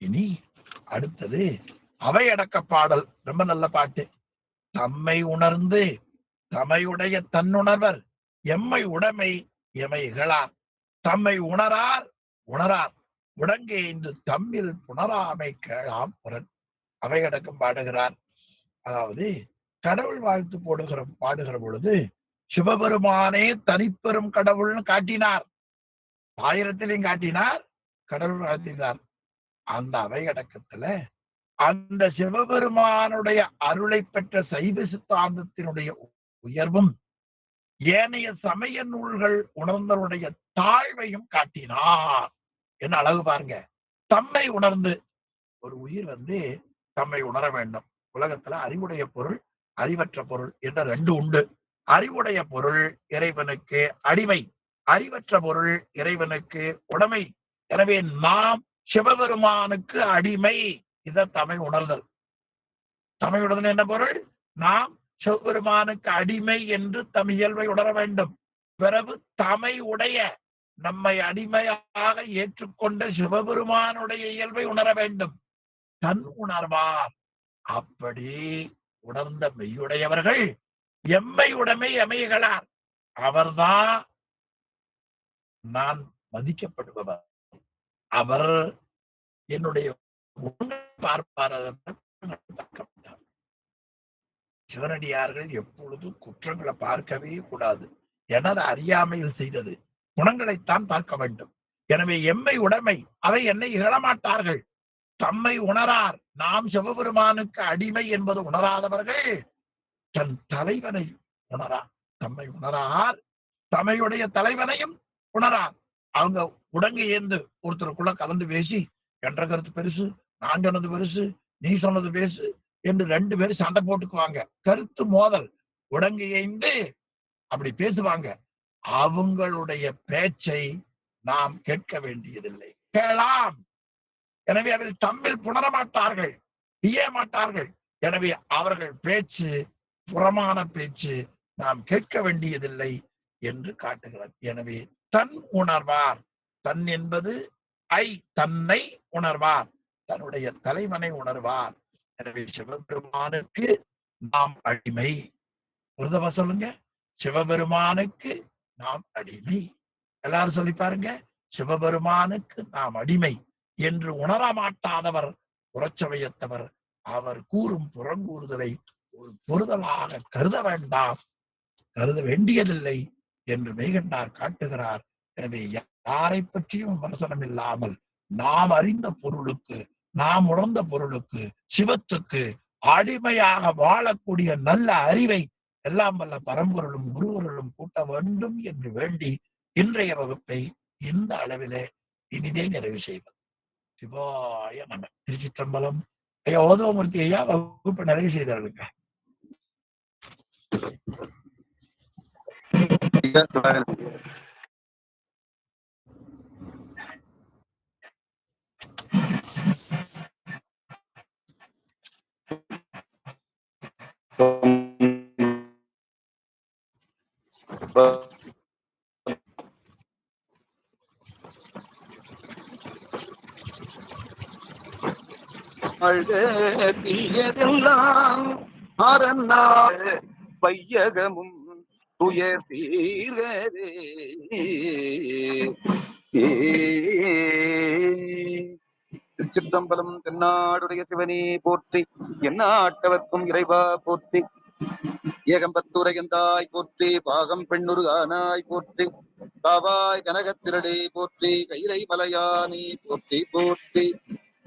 இனி அடுத்தது அவையடக்க பாடல். ரொம்ப நல்ல பாட்டு. தம்மை உணர்ந்து தமையுடைய தன்னுணர்வர் எம்மை உடைமை எமைகளார். தம்மை உணரார் உடங்கேந்து தம்மில் புணராமை கேளாம் புறன். அவையடக்கம் பாடுகிறார். அதாவது கடவுள் வாழ்த்து பாடுகிற பொழுது சிவபெருமானே தனிப்பெரும் கடவுள்னு காட்டினார். 1000 காட்டினார், கடவுள் வாழ்த்தினார். அந்த அவையடக்கத்துல அந்த சிவபெருமானுடைய அருளை பெற்ற சைவ சித்தாந்தத்தினுடைய உயர்வும் ஏனைய சமய நூல்கள் உணர்ந்தவருடைய தாழ்வையும் காட்டினார். என்ன அழகு பாருங்க. தம்மை உணர்ந்து ஒரு உயிர் தம்மை உணர வேண்டும். உலகத்துல அறிவுடைய பொருள், அறிவற்ற பொருள் என்ற ரெண்டு உண்டு. அறிவுடைய பொருள் இறைவனுக்கு அடிமை, அறிவற்ற பொருள் இறைவனுக்கு உடைமை. எனவே நாம் சிவபெருமானுக்கு அடிமை. இத தம்மை உணர்தல். தம்மை உணர்தல் என்ன பொருள்? நாம் சிவபெருமானுக்கு அடிமை என்று தம் இயல்பை உணர வேண்டும். பிறகு தமை உடைய நம்மை அடிமையாக ஏற்றுக்கொண்ட சிவபெருமானுடைய இயல்பை உணர வேண்டும். தன் உணர்வார். அப்படி உணர்ந்த மெய்யுடையவர்கள் எம்மை உடைமை அமைகளார். அவர்தான் நான் மதிக்கப்படுபவர். அவர் என்னுடைய பார்ப்பார். சிவனடியார்கள் எப்பொழுதும் குற்றங்களை பார்க்கவே கூடாது. எனது அறியாமையில் செய்தது குணங்களைத்தான் பார்க்க வேண்டும். எனவே எம்மை உடைமை அவை என்னை இகழமாட்டார்கள். தம்மை உணரார். நாம் சிவபெருமானுக்கு அடிமை என்பது உணராதவர்கள் தன் தலைவனை உணரார். தம்மை உணரார். தம்மையுடைய தலைவனையும் உணரார். அவங்க உடங்கை ஏந்து ஒருத்தருக்குள்ள கலந்து பேசி என்ற கருத்து பெருசு, நான் சொன்னது பெருசு, நீ சொன்னது பேசு என்று ரெண்டு பேரும் சண்டை போட்டுக்குவாங்க. கருத்து மோதல். உடங்கை ஏந்து அப்படி பேசுவாங்க. அவங்களுடைய பேச்சை நாம் கேட்க வேண்டியதில்லை. கேளாம். எனவே அவர்கள் தம்மில் புணர மாட்டார்கள், செய்ய மாட்டார்கள். எனவே அவர்கள் பேச்சு புறமான பேச்சு நாம் கேட்க வேண்டியதில்லை என்று காட்டுகிறார். எனவே தன் உணர்வார். தன் என்பது தன்னை உணர்வார், தன்னுடைய தலைவனை உணர்வார். எனவே சிவபெருமானுக்கு நாம் அடிமை. ஒரு தடவை சொல்லுங்க, சிவபெருமானுக்கு நாம் அடிமை. எல்லாரும் சொல்லி பாருங்க, சிவபெருமானுக்கு நாம் அடிமை என்று உணர மாட்டாதவர் புறச்சமயத்தவர். அவர் கூறும் புறங்கூறுதலை ஒரு பொறுதலாக கருத வேண்டாம், கருத வேண்டியதில்லை என்று மெய்கண்டார் காட்டுகிறார். எனவே யாரை பற்றியும் விமர்சனம் இல்லாமல் நாம் அறிந்த பொருளுக்கு, நாம் உணர்ந்த பொருளுக்கு, சிவத்துக்கு அடிமையாக வாழக்கூடிய நல்ல அறிவை எல்லாம் வல்ல பரம்பொருளும் குருவர்களும் கூட்ட வேண்டும் என்று வேண்டி இன்றைய வகுப்பை இந்த அளவிலே இனிதே நிறைவு செய்வது. சிவாய நம. திருச்சிற்றம்பலம். ஐயா ஓதவமூர்த்தி ஐயா வகுப்பை நிறைவு செய்தார்களுங்க. தீயதெல்லாம் அறநாள் பையகமும் துயர் தீரவே. திருச்சிற்றம்பலம். தென்னாடுடைய சிவனே போற்றி, எந்நாட்டவர்க்கும் இறைவா போற்றி. ஏகம்பத்துரையந்தாய் போற்றி, பாகம் பெண்ணுரு ஆனாய் போற்றி, காவாய் கனகத்திரடே போற்றி, கைலை மலையானே போற்றி போற்றி.